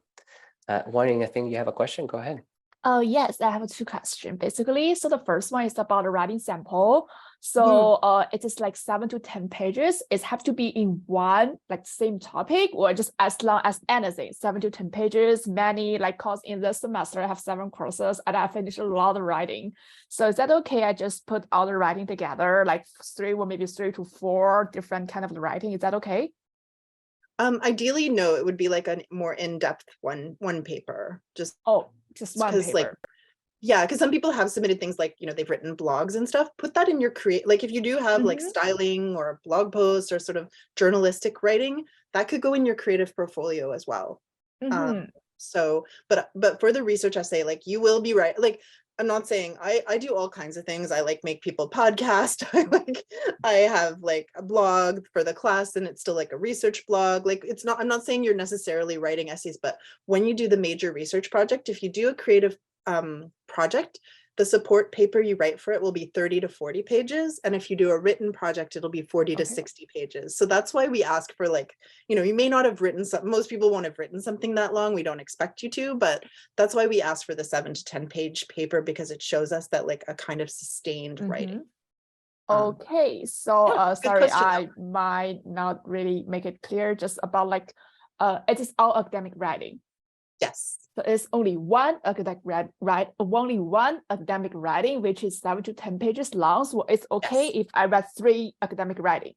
Warning, I think you have a question. Go ahead. Oh, yes, I have 2 questions basically. So the first one is about a writing sample. So it is like 7 to 10 pages. It have to be in one like same topic, or just as long as anything. 7 to 10 pages. Many like course in the semester I have 7 courses and I finished a lot of writing. So is that okay? I just put all the writing together, like 3 or maybe 3 to 4 different kind of writing. Is that okay? Ideally, no, it would be like a more in-depth one paper. Just one paper. Like Yeah, because some people have submitted things like, they've written blogs and stuff. Put that in your like if you do have like styling or a blog post or sort of journalistic writing, that could go in your creative portfolio as well. So, but for the research essay, like you will be right. Like, I'm not saying I do all kinds of things. I like make people podcast. I have like a blog for the class and it's still like a research blog. Like I'm not saying you're necessarily writing essays, but when you do the major research project, if you do a creative project, the support paper you write for it will be 30 to 40 pages. And if you do a written project, it'll be 40 to 60 pages. So that's why we ask for like, you may not have written most people won't have written something that long. We don't expect you to, but that's why we ask for the 7 to 10 page paper, because it shows us that like a kind of sustained writing. Okay, so yeah, sorry, I might not really make it clear just about like, it is all academic writing. Yes. So it's only one academic writing, which is 7 to 10 pages long. So it's okay if I read 3 academic writing.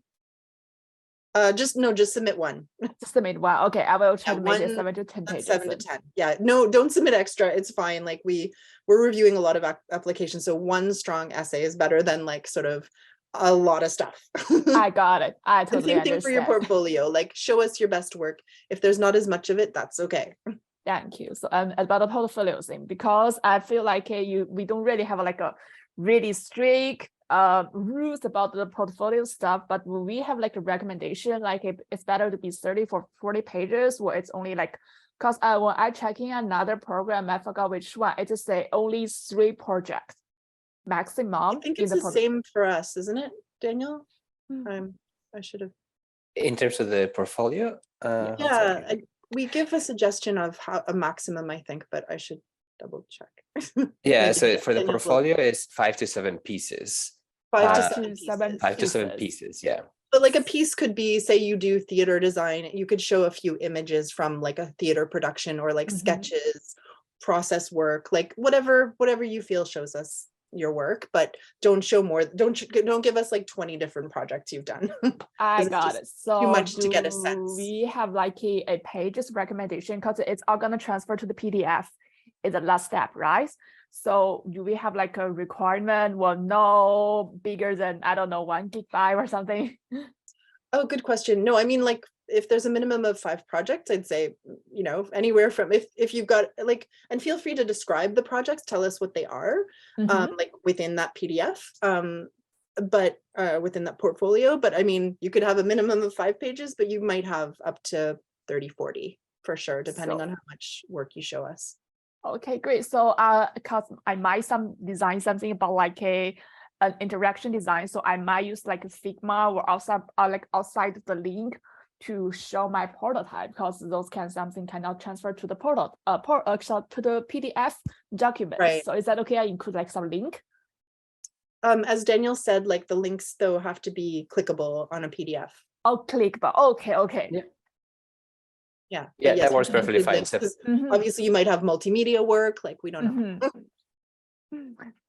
Just submit one. Just submit one. Okay, I will try to make it 7 to 10 pages. 7 to 10. Yeah, no, don't submit extra. It's fine. Like we're reviewing a lot of applications, so one strong essay is better than like sort of a lot of stuff. I got it. I totally understand. Same thing for your portfolio. Like show us your best work. If there's not as much of it, that's okay. Thank you. So about the portfolio thing, because I feel like we don't really have like a really strict rules about the portfolio stuff, but we have like a recommendation, like it's better to be 30 for 40 pages, or it's only like, because when I check in another program, I forgot which one, it just say only 3 projects maximum. I think it's the same for us, isn't it, Daniel? I should have. In terms of the portfolio? Yeah, we give a suggestion of how a maximum, I think, but I should double check. Yeah, so for the portfolio, it's 5 to 7 pieces. 5 to 7 5 to 7 pieces, yeah. But like a piece could be, say you do theater design, you could show a few images from like a theater production, or like sketches, process work, like whatever you feel shows us your work, but don't show more. Don't give us like 20 different projects you've done. I got it. So too much to get a sense. We have like a pages recommendation, because it's all gonna transfer to the PDF. It's the last step, right? So do we have like a requirement? Well, no bigger than, I don't know, 1 GB or something. Oh, good question. No, I mean, like if there's a minimum of 5 projects, I'd say, anywhere from, if you've got like, and feel free to describe the projects, tell us what they are, like within that PDF, but within that portfolio. But I mean, you could have a minimum of 5 pages, but you might have up to 30, 40 for sure, depending on how much work you show us. Okay, great. So because I might design something about like an interaction design, so I might use like a Figma or outside the link to show my prototype, because those something cannot transfer to the to the PDF document. Right. So is that okay? I include like some link. As Daniel said, like the links though have to be clickable on a PDF. Oh, clickable. Okay. Yeah. Yeah, that works perfectly fine. So obviously you might have multimedia work, like we don't know.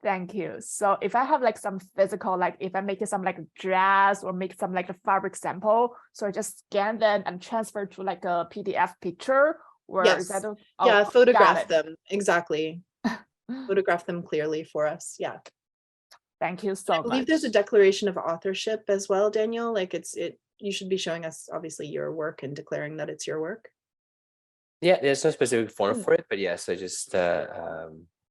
Thank you. So if I have like some physical, like if I make some like dress or make some like a fabric sample, so I just scan them and transfer to like a PDF picture, or is that yeah, photograph them. Exactly. Photograph them clearly for us. Yeah. Thank you so much. I believe there's a declaration of authorship as well, Daniel. Like you should be showing us obviously your work and declaring that it's your work. Yeah, there's no specific form for it, but yes, I just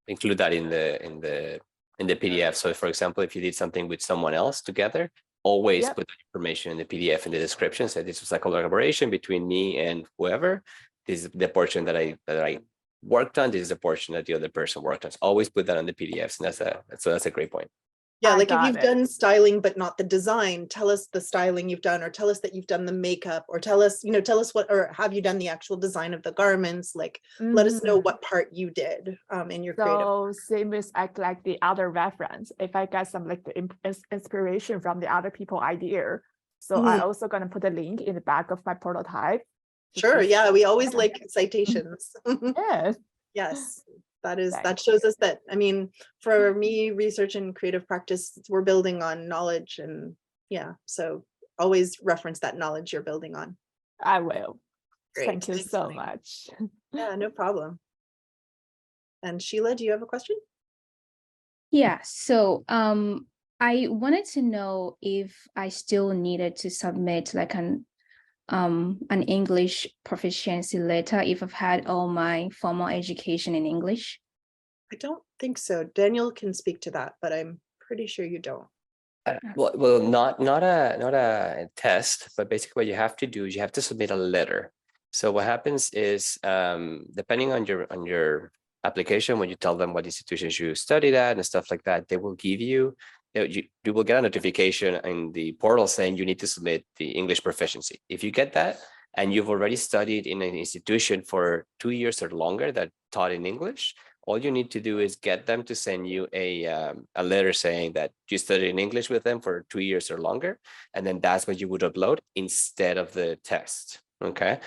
include that in the PDF. So for example, if you did something with someone else together, always put the information in the PDF in the description. So this was a collaboration between me and whoever. This is the portion that I worked on. This is the portion that the other person worked on. So always put that on the PDFs, and that's a great point. Yeah, like if you've done styling but not the design, tell us the styling you've done, or tell us that you've done the makeup, or tell us what, or have you done the actual design of the garments? Like let us know what part you did in your creative. So same as like the other reference. If I get some like the inspiration from the other people idea, so I also gonna put a link in the back of my prototype. Sure. Yeah, we always like citations. Yes. Yes. That shows us that, I mean, for me, research and creative practice, we're building on knowledge, and so always reference that knowledge you're building on. I will. Great. Thank you so much. Yeah, no problem. And Sheila, do you have a question? Yeah, so I wanted to know if I still needed to submit like an English proficiency letter if I've had all my formal education in English. I don't think so. Daniel can speak to that, but I'm pretty sure you don't. Well, not a test, but basically what you have to do is you have to submit a letter. So what happens is, depending on your application, when you tell them what institutions you studied at and stuff like that, they will give you, you will get a notification in the portal saying you need to submit the English proficiency. If you get that and you've already studied in an institution for 2 years or longer that taught in English, all you need to do is get them to send you a letter saying that you studied in English with them for 2 years or longer, and then that's what you would upload instead of the test. Okay.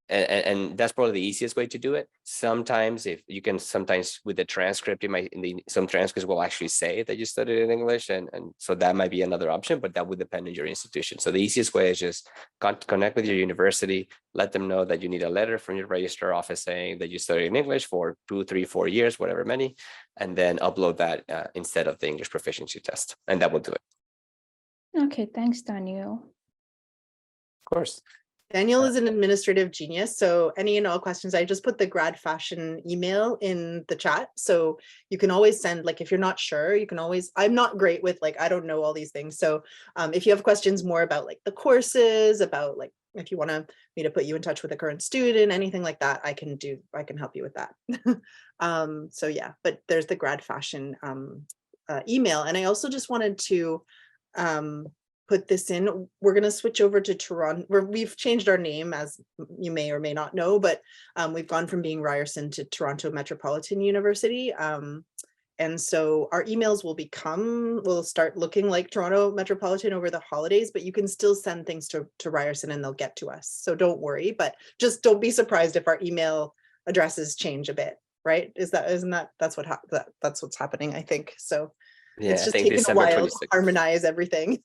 And that's probably the easiest way to do it. Sometimes if you can, sometimes with the transcript, you might, some transcripts will actually say that you studied in English, and so that might be another option, but that would depend on your institution. So the easiest way is just connect with your university, let them know that you need a letter from your registrar office saying that you studied in English for 2, 3, 4 years, whatever many, and then upload that instead of the English proficiency test, and that will do it. Okay, thanks, Daniel. Of course. Daniel is an administrative genius, so any and all questions, I just put the grad fashion email in the chat, so you can always send, like, if you're not sure, you can always, I'm not great with, like, I don't know all these things, so if you have questions more about like the courses, about like if you want me to put you in touch with a current student, anything like that, I can help you with that. So yeah, but there's the grad fashion email, and I also just wanted to put this in. We're going to switch over to Toronto. We've changed our name, as you may or may not know, but we've gone from being Ryerson to Toronto Metropolitan University. And so our emails will start looking like Toronto Metropolitan over the holidays, but you can still send things to Ryerson and they'll get to us. So don't worry, but just don't be surprised if our email addresses change a bit, right? That's what's happening, I think. So Yeah, it's just I think taken a December while 26th. to harmonize everything.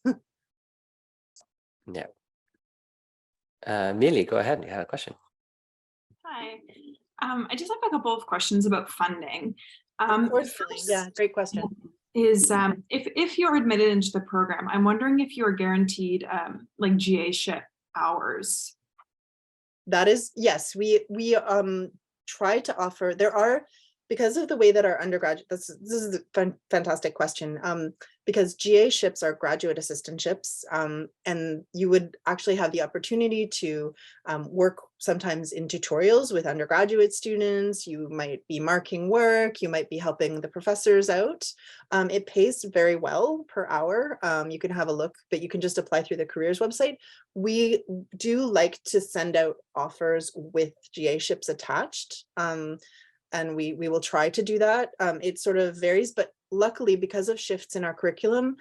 Yeah. Millie, go ahead. You had a question. Hi. I just have a couple of questions about funding. Of course, yeah, great question. Is if you're admitted into the program, I'm wondering if you're guaranteed like GA-ship hours. That is, yes, we try to offer, there are, because of the way that our undergraduate, this is a fantastic question, because GA-ships are graduate assistantships, and you would actually have the opportunity to work sometimes in tutorials with undergraduate students. You might be marking work, you might be helping the professors out. It pays very well per hour. You can have a look, but you can just apply through the careers website. We do like to send out offers with GA-ships attached. And we will try to do that. It sort of varies, but luckily, because of shifts in our curriculum,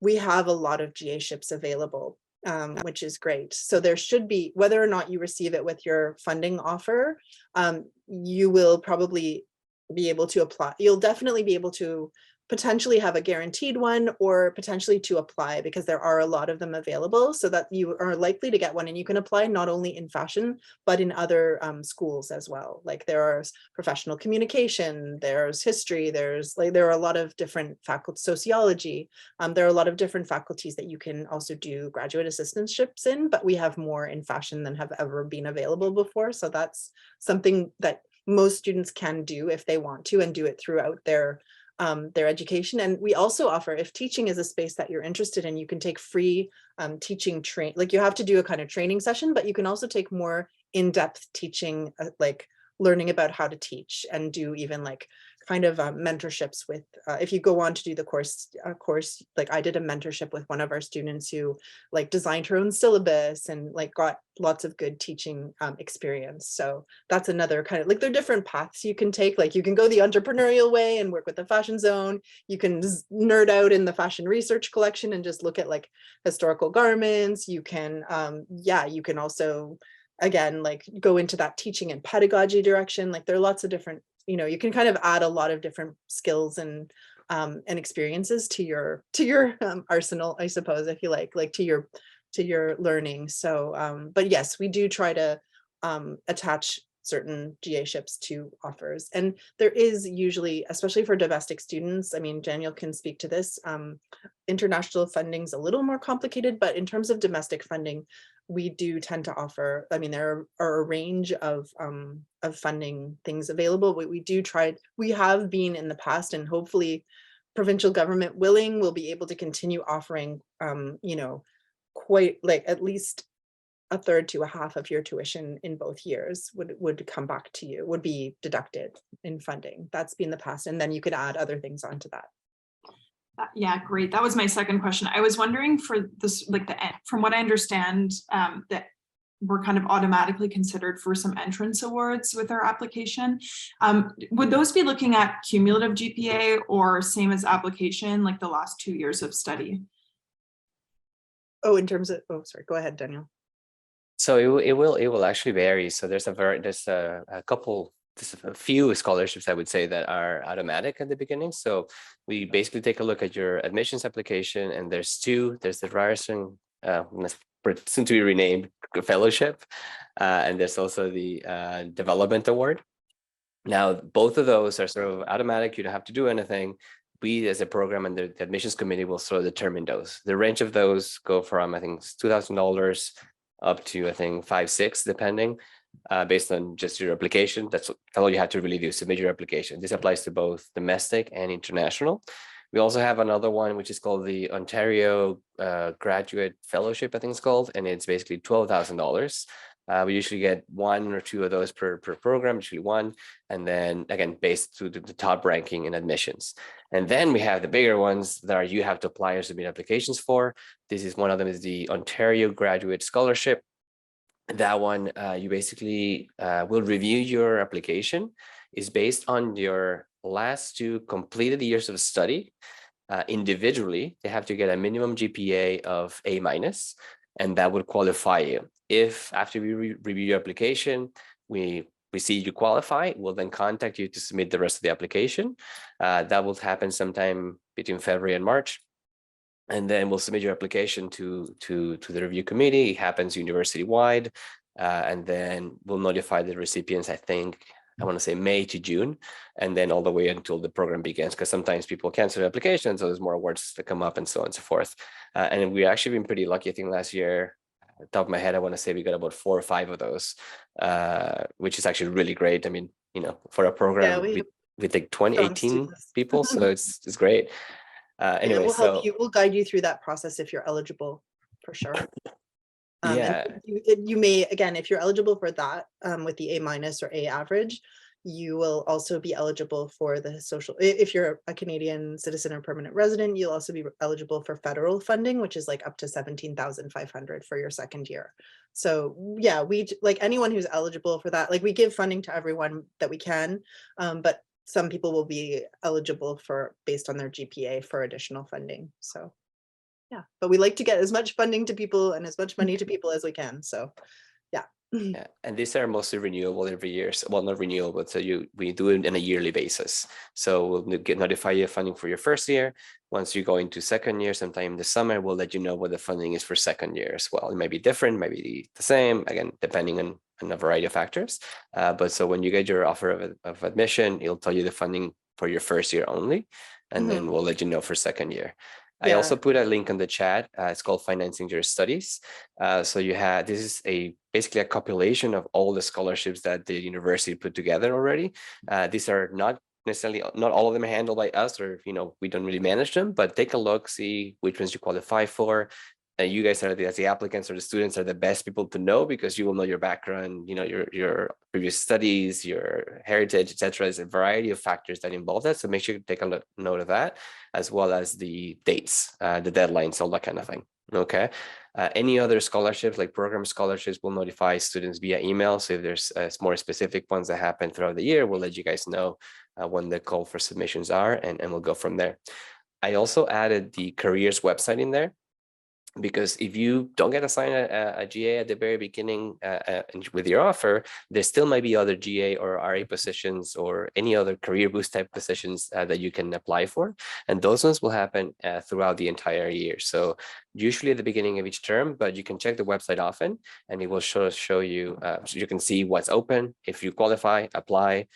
we have a lot of GA-ships available, which is great. So there should be, whether or not you receive it with your funding offer, you will probably be able to apply. You'll definitely be able to potentially have a guaranteed one, or potentially to apply, because there are a lot of them available, so that you are likely to get one, and you can apply not only in fashion but in other schools as well. Like there's professional communication, there's history, there are a lot of different faculty, sociology, there are a lot of different faculties that you can also do graduate assistantships in, but we have more in fashion than have ever been available before. So that's something that most students can do if they want to, and do it throughout their education. And we also offer, if teaching is a space that you're interested in, you can take free teaching like you have to do a kind of training session, but you can also take more in-depth teaching, like learning about how to teach, and do even like kind of mentorships with, if you go on to do the course, like I did a mentorship with one of our students who like designed her own syllabus and like got lots of good teaching experience. So that's another kind of, like, there are different paths you can take. Like you can go the entrepreneurial way and work with the Fashion Zone. You can nerd out in the fashion research collection and just look at like historical garments. You can, you can also, again, like go into that teaching and pedagogy direction. Like there are lots of different, you can kind of add a lot of different skills and experiences to your arsenal, I suppose, if you like to your learning. So, but yes, we do try to attach certain GA-ships to offers. And there is usually, especially for domestic students, I mean, Daniel can speak to this, international funding is a little more complicated, but in terms of domestic funding, we do tend to offer, I mean, there are a range of funding things available. We have been in the past, and hopefully provincial government willing, will be able to continue offering, you know, quite like at least a third to a half of your tuition in both years would come back to you, would be deducted in funding. That's been the past. And then you could add other things onto that. Yeah, great. That was my second question. I was wondering for this, like from what I understand, that we're kind of automatically considered for some entrance awards with our application. Would those be looking at cumulative GPA or same as application, like the last 2 years of study? Oh, in terms of, oh, sorry, go ahead, Daniel. So it will actually vary. So there's a few scholarships I would say that are automatic at the beginning. So we basically take a look at your admissions application, and there's two. There's the Ryerson, soon to be renamed fellowship, and there's also the development award. Now, both of those are sort of automatic. You don't have to do anything. We as a program and the admissions committee will sort of determine those. The range of those go from, I think, $2,000 up to, I think, 5-6, depending, based on just your application. That's all you have to really do, submit your application. This applies to both domestic and international. We also have another one, which is called the Ontario Graduate Fellowship, I think it's called, and it's basically $12,000. We usually get 1 or 2 of those per program, usually 1, and then again, based to the top ranking in admissions. And then we have the bigger ones that you have to apply or submit applications for. This is one of them is the Ontario Graduate Scholarship. That one, you basically will review your application. Is based on your last 2 completed years of study. Individually, they have to get a minimum GPA of A-, and that would qualify you. If after we review your application, we see you qualify, we'll then contact you to submit the rest of the application. That will happen sometime between February and March. And then we'll submit your application to the review committee. It happens university-wide. And then we'll notify the recipients, I want to say May to June, and then all the way until the program begins, because sometimes people cancel the application, so there's more awards that come up and so on and so forth. And we actually been pretty lucky. I think last year, at the top of my head, I want to say we got about 4 or 5 of those, which is actually really great. I mean, you know, for a program with like 18 people, so it's great. Anyway, we'll help you. We'll guide you through that process if you're eligible, for sure. Yeah. You may, again, if you're eligible for that with the A- or A average, you will also be eligible for the social, if you're a Canadian citizen or permanent resident, you'll also be eligible for federal funding, which is like up to $17,500 for your second year. So yeah, we like anyone who's eligible for that, like we give funding to everyone that we can, but some people will be eligible for based on their GPA for additional funding. So yeah, but we like to get as much funding to people and as much money to people as we can. So yeah. Yeah, and these are mostly renewable every year. So, well, not renewable, but so we do it on a yearly basis. So we'll notify you of funding for your first year. Once you go into second year, sometime this summer, we'll let you know what the funding is for second year as well. It might be different, might be the same, again, depending on a variety of factors. But so when you get your offer of admission, it'll tell you the funding for your first year only, and then we'll let you know for second year. I also put a link in the chat. It's called Financing Your Studies. So this is basically a compilation of all the scholarships that the university put together already. These are not all of them are handled by us, or we don't really manage them, but take a look, see which ones you qualify for. You guys are as the applicants or the students are the best people to know, because you will know your background, your previous studies, your heritage, etc. There's a variety of factors that involve that. So make sure you take a note of that, as well as the dates, the deadlines, all that kind of thing. Okay. Any other scholarships, like program scholarships, will notify students via email. So if there's more specific ones that happen throughout the year, we'll let you guys know when the call for submissions are, and we'll go from there. I also added the careers website in there. Because if you don't get assigned a GA at the very beginning with your offer, there still might be other GA or RA positions or any other career boost type positions that you can apply for. And those ones will happen throughout the entire year. So usually at the beginning of each term, but you can check the website often and it will show you, so you can see what's open. If you qualify, apply.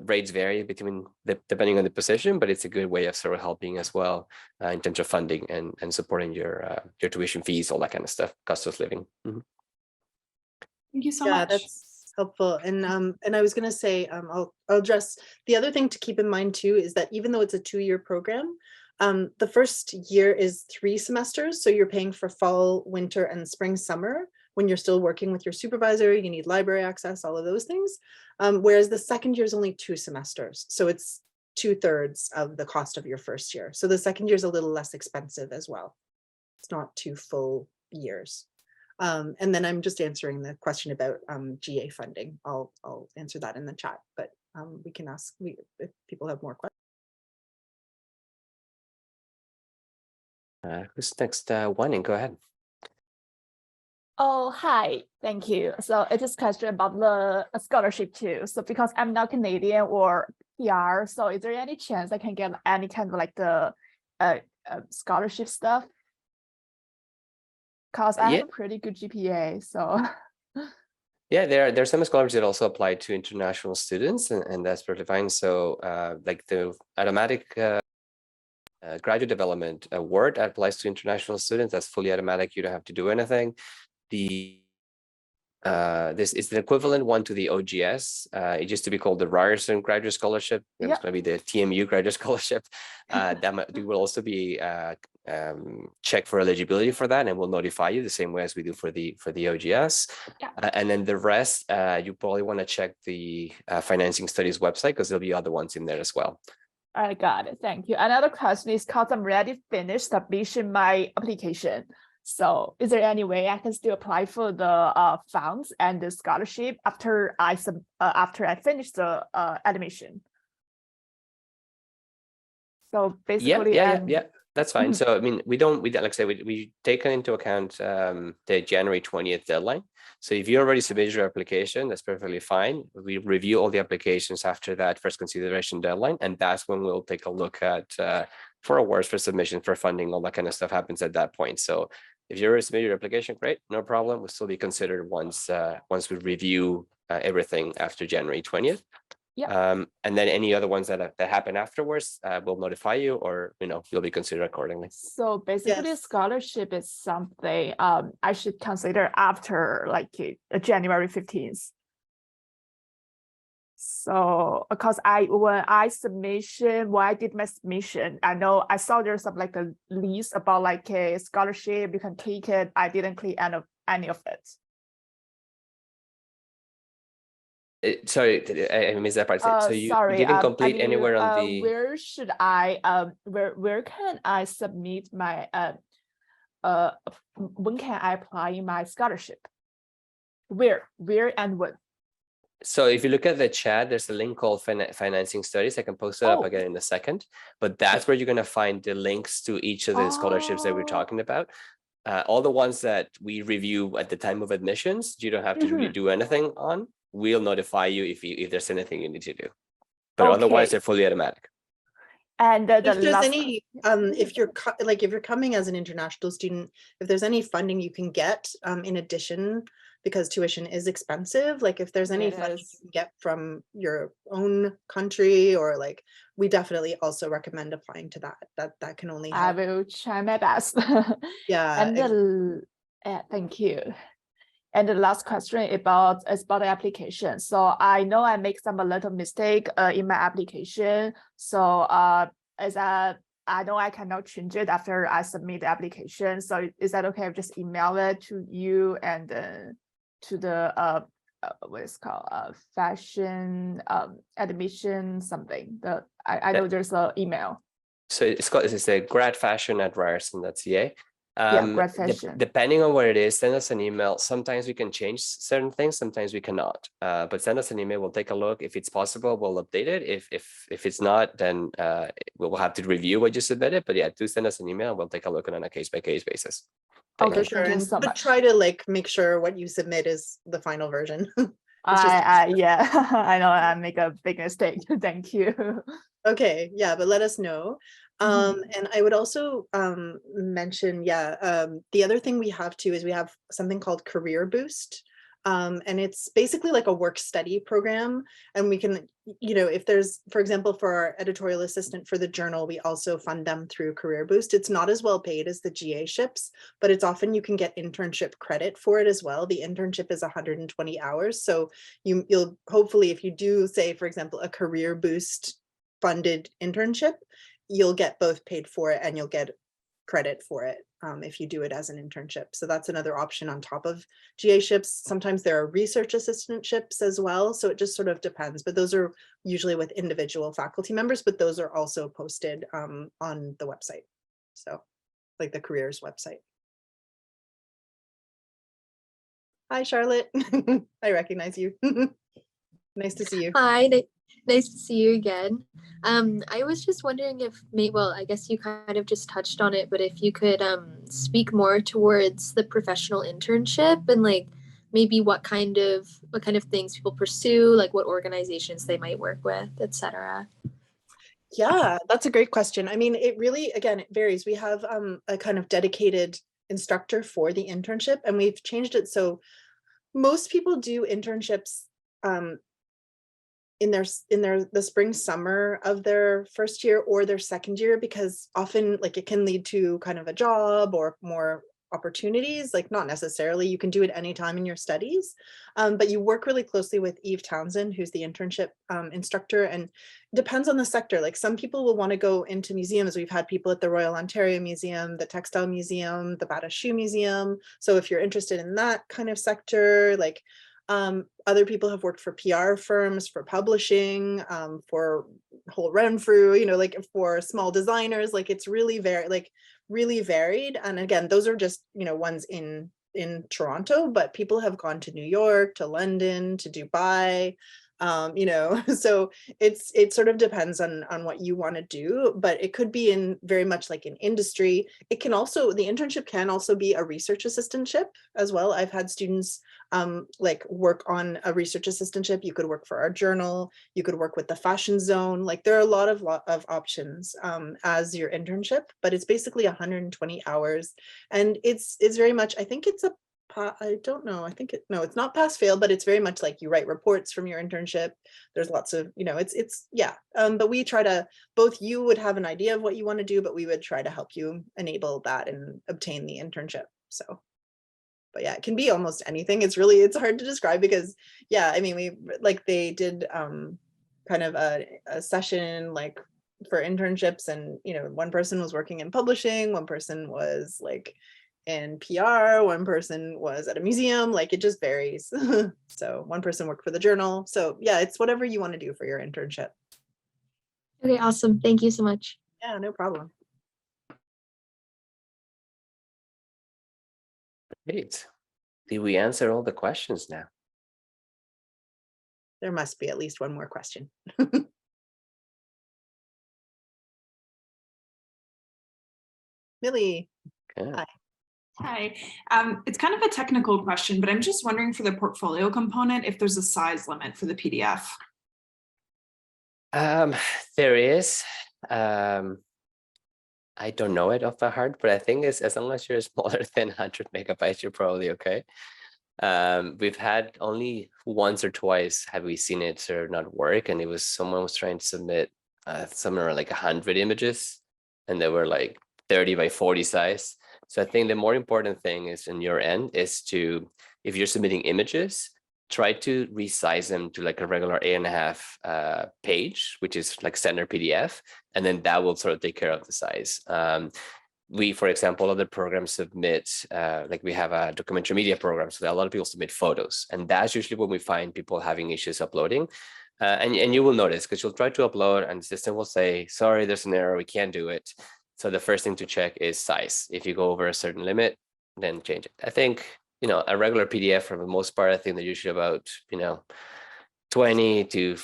Rates vary depending on the position, but it's a good way of sort of helping as well in terms of funding and supporting your tuition fees, all that kind of stuff, cost of living. Thank you so Yeah, much. that's helpful. And I was gonna say, I'll address the other thing to keep in mind too, is that even though it's a 2-year program, the first year is 3 semesters. So you're paying for fall, winter, and spring, summer. When you're still working with your supervisor, you need library access, all of those things. Whereas the second year is only 2 semesters. So it's 2/3 of the cost of your first year. So the second year is a little less expensive as well. It's not 2 full years. And then I'm just answering the question about GA funding. I'll answer that in the chat, but we can ask if people have more questions. Who's next? Wanning, go ahead. Oh, hi, thank you. So it is a question about the scholarship too. So because I'm not Canadian or PR, so is there any chance I can get any kind of like the scholarship stuff? Because I have a pretty good GPA, so. Yeah, there are some scholarships that also apply to international students, and that's perfectly fine. So like the automatic graduate development award applies to international students. That's fully automatic. You don't have to do anything. This is the equivalent one to the OGS. It used to be called the Ryerson Graduate Scholarship. It's going to be the TMU Graduate Scholarship. We will also be check for eligibility for that, and we'll notify you the same way as we do for the OGS. And then the rest, you probably want to check the Financing Studies website because there'll be other ones in there as well. I got it. Thank you. Another question is because I'm ready finished submission my application. So is there any way I can still apply for the funds and the scholarship after I finish the admission? So basically, yeah, that's fine. So I mean, we like I said, we take into account the January 20th deadline. So if you already submitted your application, that's perfectly fine. We review all the applications after that first consideration deadline, and that's when we'll take a look at for awards, for submission, for funding, all that kind of stuff happens at that point. So if you already submitted your application, great, no problem. We'll still be considered once we review everything after January 20th. And then any other ones that happen afterwards, we'll notify you, or you'll be considered accordingly. So basically, scholarship is something I should consider after like January 15th. So because when I did my submission, I saw there's some like a list about like a scholarship, you can click it. I didn't click any of it. Sorry, I missed that part. So you didn't complete anywhere on the. Where should I? Where can I submit my? When can I apply my scholarship? Where and when? So if you look at the chat, there's a link called Financing Studies. I can post it up again in a second, but that's where you're going to find the links to each of the scholarships that we're talking about. All the ones that we review at the time of admissions, you don't have to really do anything on. We'll notify you if there's anything you need to do, but otherwise they're fully automatic. And if there's any, if you're coming as an international student, if there's any funding you can get in addition, because tuition is expensive, like if there's any funding you can get from your own country, or like, we definitely also recommend applying to that. That can only help. I will try my best. Yeah. And thank you. And the last question is about the application. So I know I make a little mistake in my application. So I know I cannot change it after I submit the application. So is that okay? I'll just email it to you and to the what is called fashion admission something. I know there's an email. So it's a gradfashion@ryerson.ca. great fashion. Depending on what it is, send us an email. Sometimes we can change certain things, sometimes we cannot. But send us an email, we'll take a look. If it's possible, we'll update it. If it's not, then we'll have to review what you submitted. But yeah, do send us an email, we'll take a look on a case-by-case basis. Thank Okay, you. Sure, thank you so but much. try to like make sure what you submit is the final version. Yeah, I know I make a big mistake. Thank you. Okay, yeah, but let us know. Mhm. And I would also mention, the other thing we have too is we have something called Career Boost. And it's basically like a work study program. And we can, if there's, for example, for our editorial assistant for the journal, we also fund them through Career Boost. It's not as well paid as the GA-ships, but it's often you can get internship credit for it as well. The internship is 120 hours. So you'll hopefully, if you do say, for example, a Career Boost funded internship, you'll get both paid for it and you'll get credit for it if you do it as an internship. So that's another option on top of GA-ships. Sometimes there are research assistantships as well. So it just sort of depends, but those are usually with individual faculty members, but those are also posted on the website. So like the careers website. Hi, Charlotte. I recognize you. Nice to see you. Hi, nice to see you again. I was just wondering if well, I guess you kind of just touched on it, but if you could speak more towards the professional internship and like maybe what kind of things people pursue, like what organizations they might work with, etc. Yeah, that's a great question. I mean, it really, again, it varies. We have a kind of dedicated instructor for the internship, and we've changed it so most people do internships in the spring summer of their first year or their second year, because often like it can lead to kind of a job or more opportunities. Like not necessarily, you can do it anytime in your studies, but you work really closely with Eve Townsend, who's the internship instructor, and depends on the sector. Like some people will want to go into museums. We've had people at the Royal Ontario Museum, the Textile Museum, the Bata Shoe Museum. So if you're interested in that kind of sector, like other people have worked for PR firms, for publishing, for Holt Renfrew, like for small designers, like it's really really varied. And again, those are just, ones in Toronto, but people have gone to New York, to London, to Dubai, so it sort of depends on what you want to do, but it could be in very much like an industry. It can also, the internship can also be a research assistantship as well. I've had students like work on a research assistantship. You could work for our journal, you could work with the fashion zone. Like there are a lot of options as your internship, but it's basically 120 hours. And it's very much, I think it's I don't know. I think no, it's not pass fail, but it's very much like you write reports from your internship. There's lots of, yeah. But we try to, both you would have an idea of what you want to do, but we would try to help you enable that and obtain the internship. So, but yeah, it can be almost anything. It's hard to describe because, yeah, I mean, they did kind of a session like for internships, and, one person was working in publishing, one person was like in PR, one person was at a museum, like it just varies. So one person worked for the journal. So yeah, it's whatever you want to do for your internship. Okay, awesome. Thank you so much. Yeah, no problem. Great. Did we answer all the questions now? There must be at least one more question. Millie. Okay. Hi. Hi, it's kind of a technical question, but I'm just wondering for the portfolio component, if there's a size limit for the PDF. There is. I don't know it off by heart, but I think it's as long as you're smaller than 100 megabytes, you're probably okay. We've had only once or twice have we seen it sort of not work, and it was someone was trying to submit somewhere around like 100 images, and they were like 30 by 40 size. So I think the more important thing is in your end is to, if you're submitting images, try to resize them to like a regular 8.5 page, which is like standard PDF, and then that will sort of take care of the size. We, for example, other programs submit, like we have a documentary media program, so a lot of people submit photos, and that's usually when we find people having issues uploading. And you will notice, because you'll try to upload and the system will say, sorry, there's an error, we can't do it. So the first thing to check is size. If you go over a certain limit, then change it. I think, a regular PDF for the most part, I think they're usually about, 20 to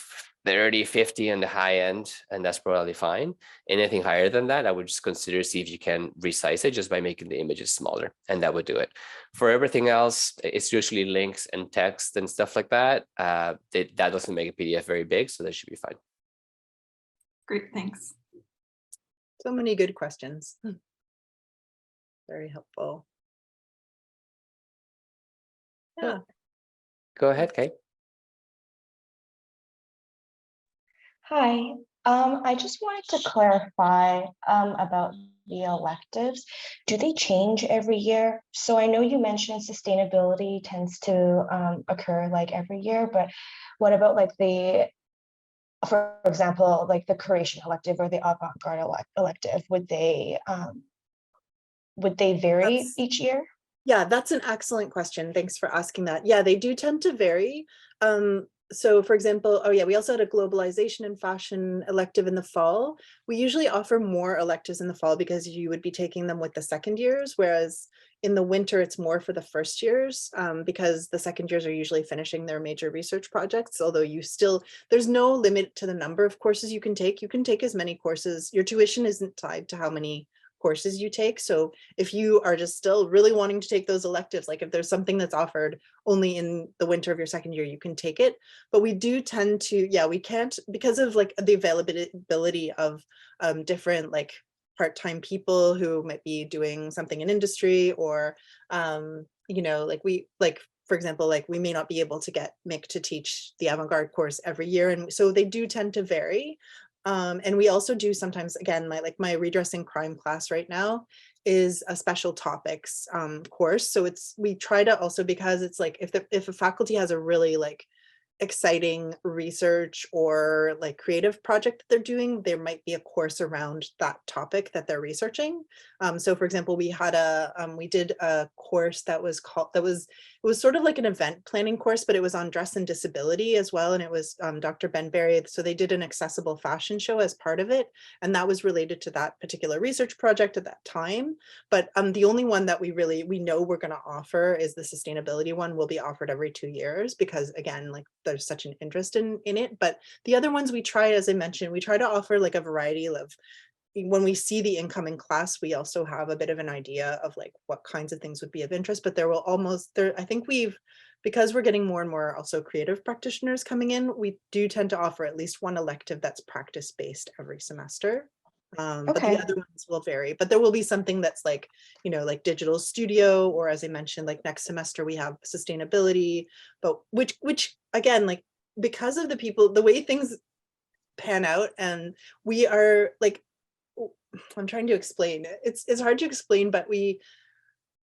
30, 50 on the high end, and that's probably fine. Anything higher than that, I would just consider see if you can resize it just by making the images smaller, and that would do it. For everything else, it's usually links and text and stuff like that. That doesn't make a PDF very big, so that should be fine. Great, thanks. So many good questions. Very helpful. Yeah. Go ahead, Kate. Hi, I just wanted to clarify about the electives. Do they change every year? So I know you mentioned sustainability tends to occur like every year, but what about like for example, like the curation elective or the avant-garde elective? Would they vary each year? Yeah, that's an excellent question. Thanks for asking that. Yeah, they do tend to vary. So for example, we also had a globalization and fashion elective in the fall. We usually offer more electives in the fall because you would be taking them with the second years, whereas in the winter, it's more for the first years because the second years are usually finishing their major research projects, although there's no limit to the number of courses you can take. You can take as many courses. Your tuition isn't tied to how many courses you take. So if you are just still really wanting to take those electives, like if there's something that's offered only in the winter of your second year, you can take it. But we do tend to, we can't, because of like the availability of different like part-time people who might be doing something in industry, or for example, like we may not be able to get Mick to teach the avant-garde course every year, and so they do tend to vary. And we also do sometimes, again, my redressing crime class right now is a special topics course. So we try to also, because it's like if a faculty has a really like exciting research or like creative project that they're doing, there might be a course around that topic that they're researching. So for example, we did a course that was it was sort of like an event planning course, but it was on dress and disability as well. And it was Dr. Ben Berry. So they did an accessible fashion show as part of it. And that was related to that particular research project at that time. But the only one that we know we're going to offer is the sustainability one. Will be offered every 2 years because, again, like there's such an interest in it. But the other ones we try, as I mentioned, we try to offer like a variety of, when we see the incoming class, we also have a bit of an idea of like what kinds of things would be of interest, but I think because we're getting more and more also creative practitioners coming in, we do tend to offer at least one elective that's practice-based every semester. But the other ones will vary, but there will be something that's like, like digital studio, or as I mentioned, like next semester we have sustainability, but which again, like because of the way things pan out, and we are like, I'm trying to explain. It's hard to explain, but we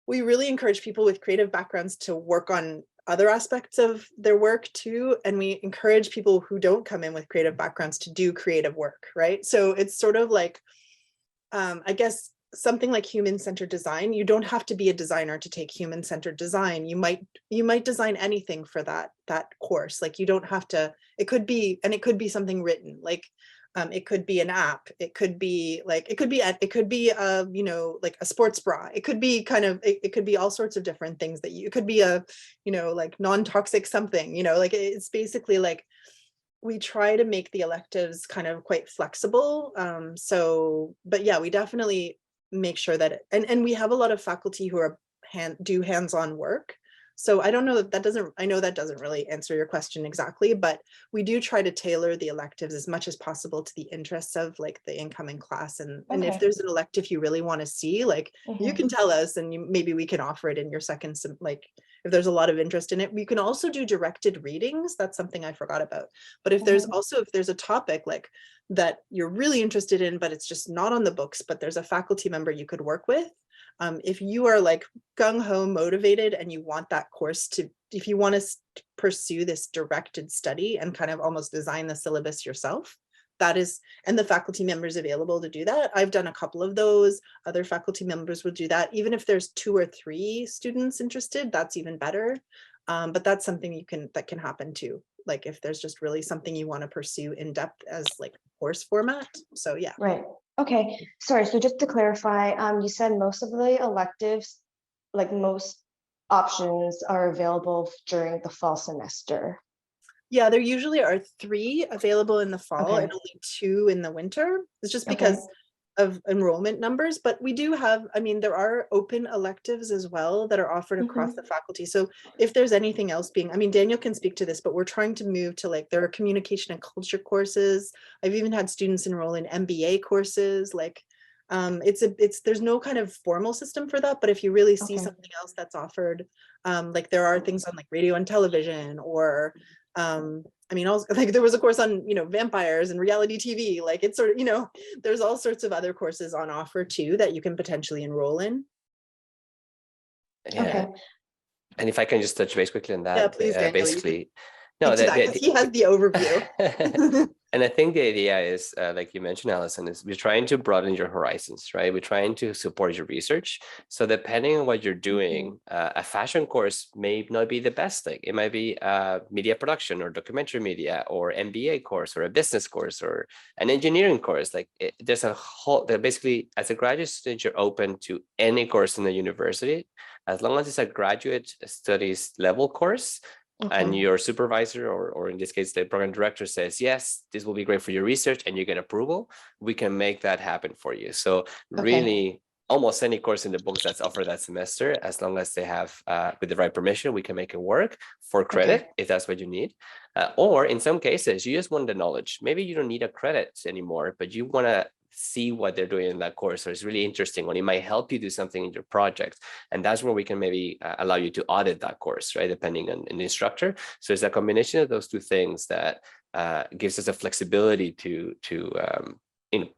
really encourage people with creative backgrounds to work on other aspects of their work too. And we encourage people who don't come in with creative backgrounds to do creative work, right? So it's sort of like, I guess, something like human-centered design. You don't have to be a designer to take human-centered design. You might design anything for that course. Like you don't have to, it could be something written, like it could be an app. It could be like, it could be like a sports bra. It could be it could be all sorts of different things it could be a, like non-toxic something, like it's basically like, we try to make the electives kind of quite flexible. But yeah, we definitely make sure that, and we have a lot of faculty who are do hands-on work. So I don't know I know that doesn't really answer your question exactly, but we do try to tailor the electives as much as possible to the interests of like the incoming class. And if there's an elective you really want to see, like you can tell us, and maybe we can offer it in your second, like if there's a lot of interest in it. We can also do directed readings. That's something I forgot about. But if there's a topic like that you're really interested in, but it's just not on the books, but there's a faculty member you could work with. If you are like gung-ho motivated and you want that course if you want to pursue this directed study and kind of almost design the syllabus yourself, and the faculty members available to do that. I've done a couple of those. Other faculty members would do that. Even if there's 2 or 3 students interested, that's even better. But that's something that can happen too. Like if there's just really something you want to pursue in depth as like course format. So yeah. Right. Okay, sorry, so just to clarify, you said most of the electives, like most options are available during the fall semester. Yeah, there usually are 3 available in the fall Okay. and only 2 in the winter. It's just Okay. because of enrollment numbers, but we do have, I mean, there are open electives as well that are offered across the faculty. So if there's anything else being, I mean, Daniel can speak to this, but we're trying to move to like, there are communication and culture courses. I've even had students enroll in MBA courses. Like, there's no kind of formal system for that, but if you really see Okay. something else that's offered, like there are things on like radio and television, or I mean, also like there was a course on, you know, vampires and reality TV, like it's sort of, you know, there's all sorts of other courses on offer too that you can potentially enroll in. Yeah. Okay. And if I can just touch base quickly on that, Yeah, please, Daniel, basically, no, speak to that, 'cause he has the overview. and I think the idea is, like you mentioned, Allison, is we're trying to broaden your horizons, right? We're trying to support your research. So depending on what you're doing, a fashion course may not be the best thing. It might be media production or documentary media or MBA course or a business course or an engineering course. Like there's a whole, basically as a graduate student, you're open to any course in the university, as long as it's a graduate studies level course. And your supervisor, or in this case, the program director says, yes, this will be great for your research, and you get approval, we can make that happen for you. So really, almost any course in the books that's offered that semester, as long as they have, with the right permission, we can make it work for credit, if that's what you need. Or in some cases, you just want the knowledge. Maybe you don't need a credit anymore, but you want to see what they're doing in that course. So it's really interesting when it might help you do something in your project. And that's where we can maybe allow you to audit that course, right? Depending on the instructor. So it's a combination of those two things that gives us a flexibility to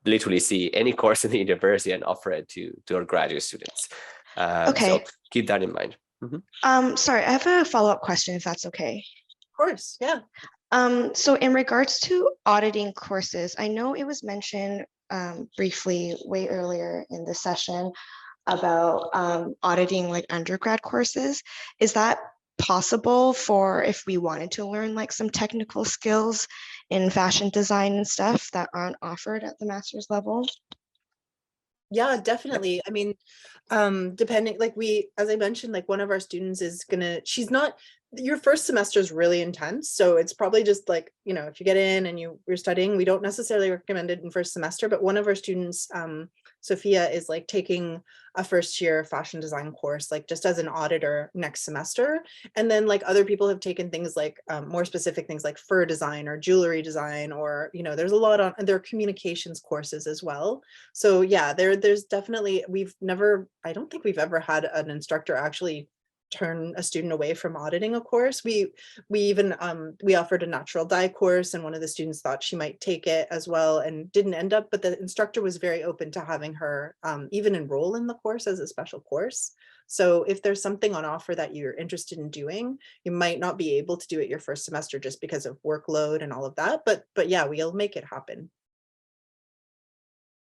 literally see any course in the university and offer it to our graduate students. So keep that in mind. Sorry, I have a follow-up question, if that's okay. Of course, yeah. So in regards to auditing courses, I know it was mentioned briefly way earlier in the session about auditing like undergrad courses. Is that possible for if we wanted to learn like some technical skills in fashion design and stuff that aren't offered at the master's level? Yeah, definitely. I mean, depending, like as I mentioned, like one of our students is she's not, your first semester is really intense. So it's probably just like, you know, if you get in and you're studying, we don't necessarily recommend it in first semester, but one of our students, Sophia, is like taking a first year fashion design course, like just as an auditor next semester. And then like other people have taken things like more specific things like fur design or jewelry design, or, you know, there's a lot on, and there are communications courses as well. So yeah, there's definitely, I don't think we've ever had an instructor actually turn a student away from auditing a course. We even we offered a natural dye course, and one of the students thought she might take it as well and didn't end up, but the instructor was very open to having her even enroll in the course as a special course. So if there's something on offer that you're interested in doing, you might not be able to do it your first semester just because of workload and all of that, but yeah, we'll make it happen.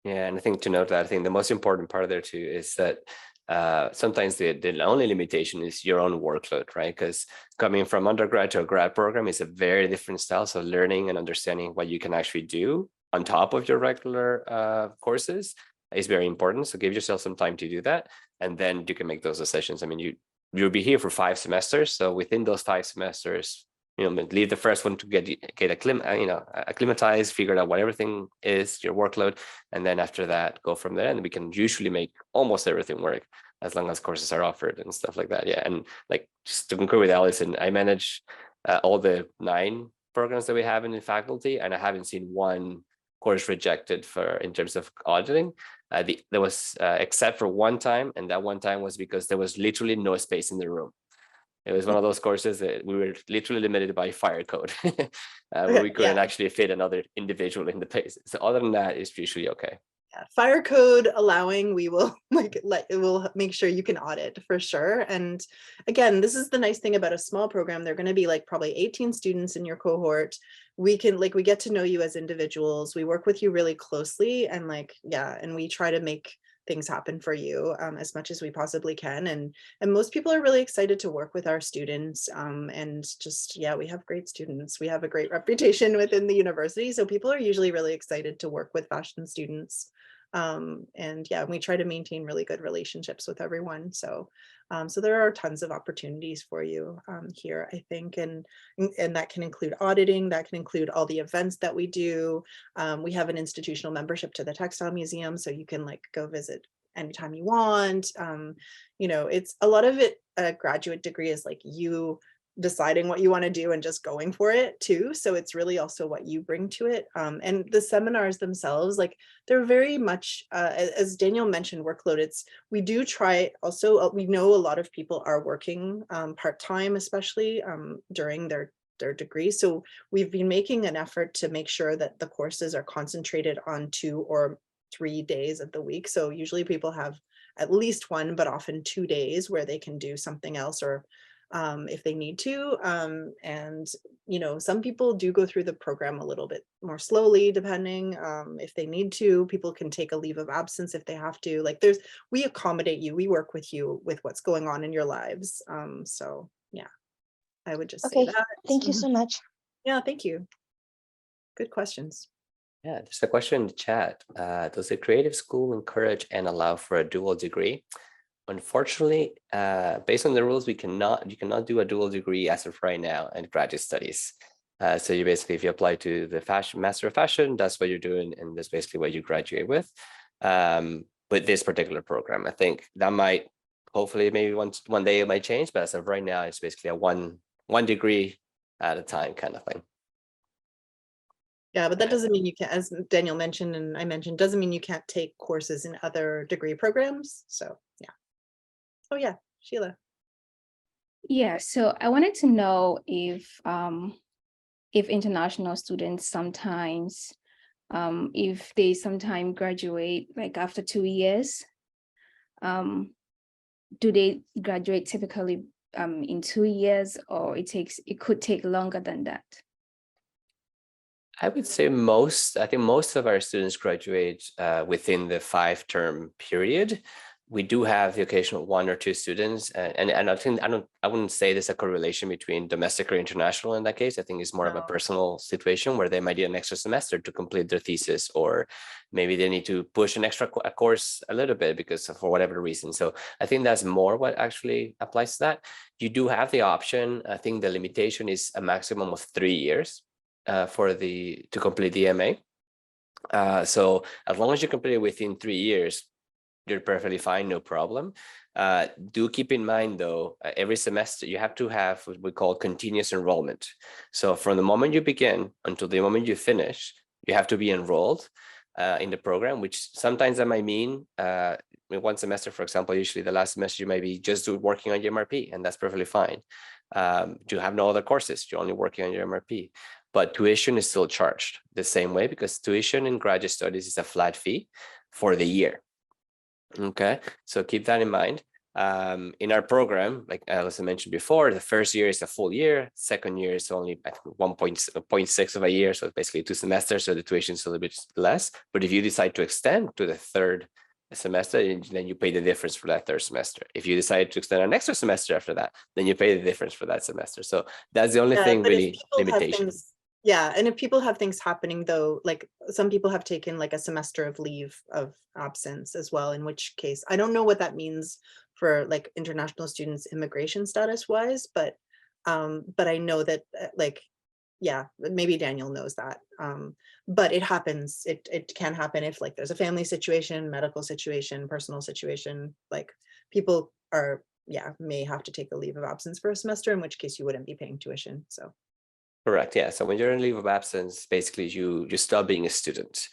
Yeah, and I think to note that, I think the most important part of there too is that sometimes the only limitation is your own workload, right? Because coming from undergrad to a grad program is a very different style. So learning and understanding what you can actually do on top of your regular courses is very important. So give yourself some time to do that, and then you can make those decisions. I mean, you'll be here for 5 semesters. So within those 5 semesters, you know, leave the first one to get acclimatized, figure out what everything is, your workload, and then after that, go from there. And we can usually make almost everything work as long as courses are offered and stuff like that. Yeah, and like just to concur with Allison, I manage all the 9 programs that we have in the faculty, and I haven't seen one course rejected in terms of auditing. There was except for one time, and that one time was because there was literally no space in the room. It was one of those courses that we were literally limited by fire code, where we couldn't actually fit another individual in the place. So other than that, it's usually okay. Yeah, fire code allowing, we will we'll make sure you can audit for sure. And again, this is the nice thing about a small program. They're going to be like probably 18 students in your cohort. We get to know you as individuals. We work with you really closely, and and we try to make things happen for you as much as we possibly can. And most people are really excited to work with our students. And just, yeah, we have great students. We have a great reputation within the university. So people are usually really excited to work with fashion students. And yeah, we try to maintain really good relationships with everyone. So so there are tons of opportunities for you here, I think, and that can include auditing, that can include all the events that we do. We have an institutional membership to the Textile Museum, so you can like go visit anytime you want. You know, it's a lot of it, a graduate degree is like you deciding what you want to do and just going for it too. So it's really also what you bring to it. And the seminars themselves, like they're very much, as Daniel mentioned, workload. It's, we do try also, we know a lot of people are working part-time, especially during their degree. So we've been making an effort to make sure that the courses are concentrated on 2 or 3 days of the week. So usually people have at least 1, but often 2 days where they can do something else, or if they need to. And, you know, some people do go through the program a little bit more slowly, depending if they need to. People can take a leave of absence if they have to. Like we accommodate you, we work with you with what's going on in your lives. So yeah, I would just say Okay, that. thank you so much. Yeah, thank you. Good questions. Yeah, there's a question in the chat. Does the creative school encourage and allow for a dual degree? Unfortunately, based on the rules, you cannot do a dual degree as of right now in graduate studies. So you basically, if you apply to the Master of Fashion, that's what you're doing, and that's basically what you graduate with. With this particular program, I think that might, hopefully, maybe one day it might change, but as of right now, it's basically a one degree at a time kind of thing. Yeah, but that doesn't mean you can't, as Daniel mentioned and I mentioned, doesn't mean you can't take courses in other degree programs. So yeah. Oh yeah, Sheila. Yeah, so I wanted to know if international students sometimes, if they sometimes graduate like after 2 years, do they graduate typically in 2 years, or it could take longer than that? I would say I think most of our students graduate within the 5-term period. We do have the occasional 1 or 2 students, and I think I wouldn't say there's a correlation between domestic or international in that case. I think it's more of a personal situation where they might need an extra semester to complete their thesis, or maybe they need to push an extra course a little bit because for whatever reason. So I think that's more what actually applies to that. You do have the option. I think the limitation is a maximum of 3 years. To complete the MA. So as long as you complete it within 3 years, you're perfectly fine, no problem. Do keep in mind though, every semester you have to have what we call continuous enrollment. So from the moment you begin until the moment you finish, you have to be enrolled in the program, which sometimes that might mean one semester, for example, usually the last semester you might be just working on your MRP, and that's perfectly fine. You have no other courses, you're only working on your MRP. But tuition is still charged the same way, because tuition in graduate studies is a flat fee for the year. Okay, so keep that in mind. In our program, like Alison mentioned before, the first year is a full year, second year is only 1.6 of a year, so it's basically 2 semesters, so the tuition is a little bit less. But if you decide to extend to the 3rd semester, then you pay the difference for that 3rd semester. If you decide to extend an extra semester after that, then you pay the difference for that semester. So that's the only thing really limitation. Yeah, and if people have things happening though, like some people have taken like a semester of leave of absence as well, in which case, I don't know what that means for like international students immigration status wise, but I know that like, yeah, maybe Daniel knows that. But it happens, it can happen if like there's a family situation, medical situation, personal situation, like people are, yeah, may have to take a leave of absence for a semester, in which case you wouldn't be paying tuition, so. Correct. Yeah. So when you're on leave of absence, basically you stop being a student.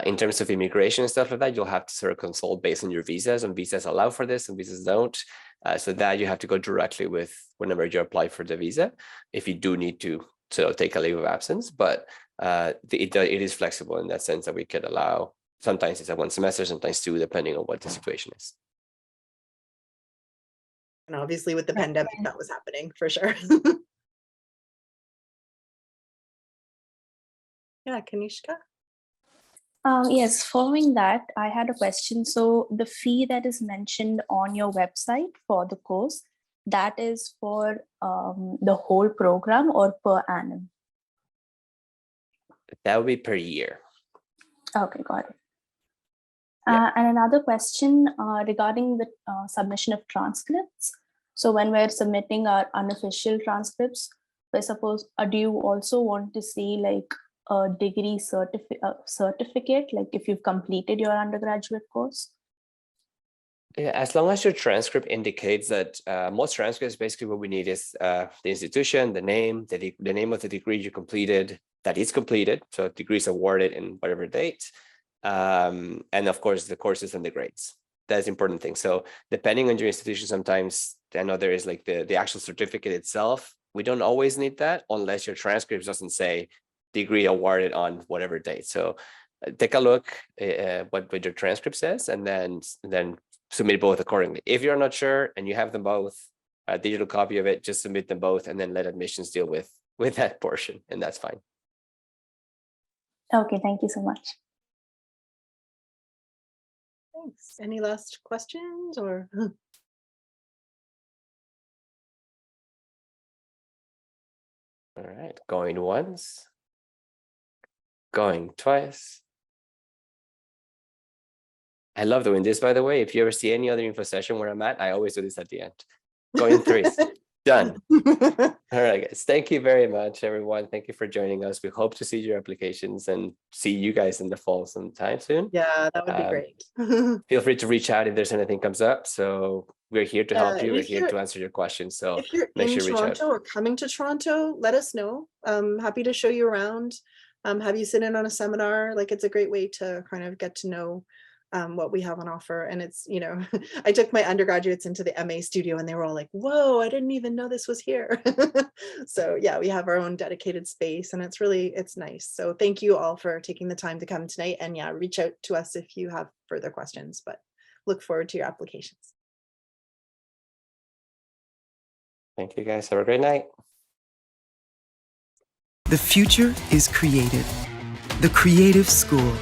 In terms of immigration and stuff like that, you'll have to sort of consult based on your visas, and visas allow for this and visas don't. So that you have to go directly with whenever you apply for the visa, if you do need to sort of take a leave of absence. But it is flexible in that sense that we could allow. Sometimes it's a 1 semester, sometimes 2, depending on what the situation is. And obviously with the pandemic, that was happening for sure. Yeah, Kanishka. Yes, following that, I had a question. So the fee that is mentioned on your website for the course, that is for the whole program or per annum? That would be per year. Okay, got it. And another question regarding the submission of transcripts. So when we're submitting our unofficial transcripts, I suppose, do you also want to see like a degree certificate, like if you've completed your undergraduate course? Yeah, as long as your transcript indicates that most transcripts, basically what we need is the institution, the name, the name of the degree you completed, that is completed. So degrees awarded in whatever date. And of course, the courses and the grades. That's an important thing. So depending on your institution, sometimes I know there is like the actual certificate itself. We don't always need that unless your transcript doesn't say degree awarded on whatever date. So take a look what your transcript says, and then submit both accordingly. If you're not sure and you have them both, a digital copy of it, just submit them both and then let admissions deal with that portion, and that's fine. Okay, thank you so much. Thanks. Any last questions or? All right, going once, going twice. I love doing this, by the way. If you ever see any other info session where I'm at, I always do this at the end. Going threes. Done. All right, guys. Thank you very much, everyone. Thank you for joining us. We hope to see your applications and see you guys in the fall sometime soon. Yeah, that would be great. Feel free to reach out if there's anything comes up. So we're here to help you. We're here to answer your questions. So if you're make in sure you reach out. Toronto or coming to Toronto, let us know. I'm happy to show you around. Have you sit in on a seminar? Like, it's a great way to kind of get to know what we have on offer. And it's, you know, I took my undergraduates into the MA studio and they were all like, whoa, I didn't even know this was here. So yeah, we have our own dedicated space and it's nice. So thank you all for taking the time to come tonight, and yeah, reach out to us if you have further questions, but look forward to your applications. Thank you guys. Have a great night. The future is creative. The Creative School.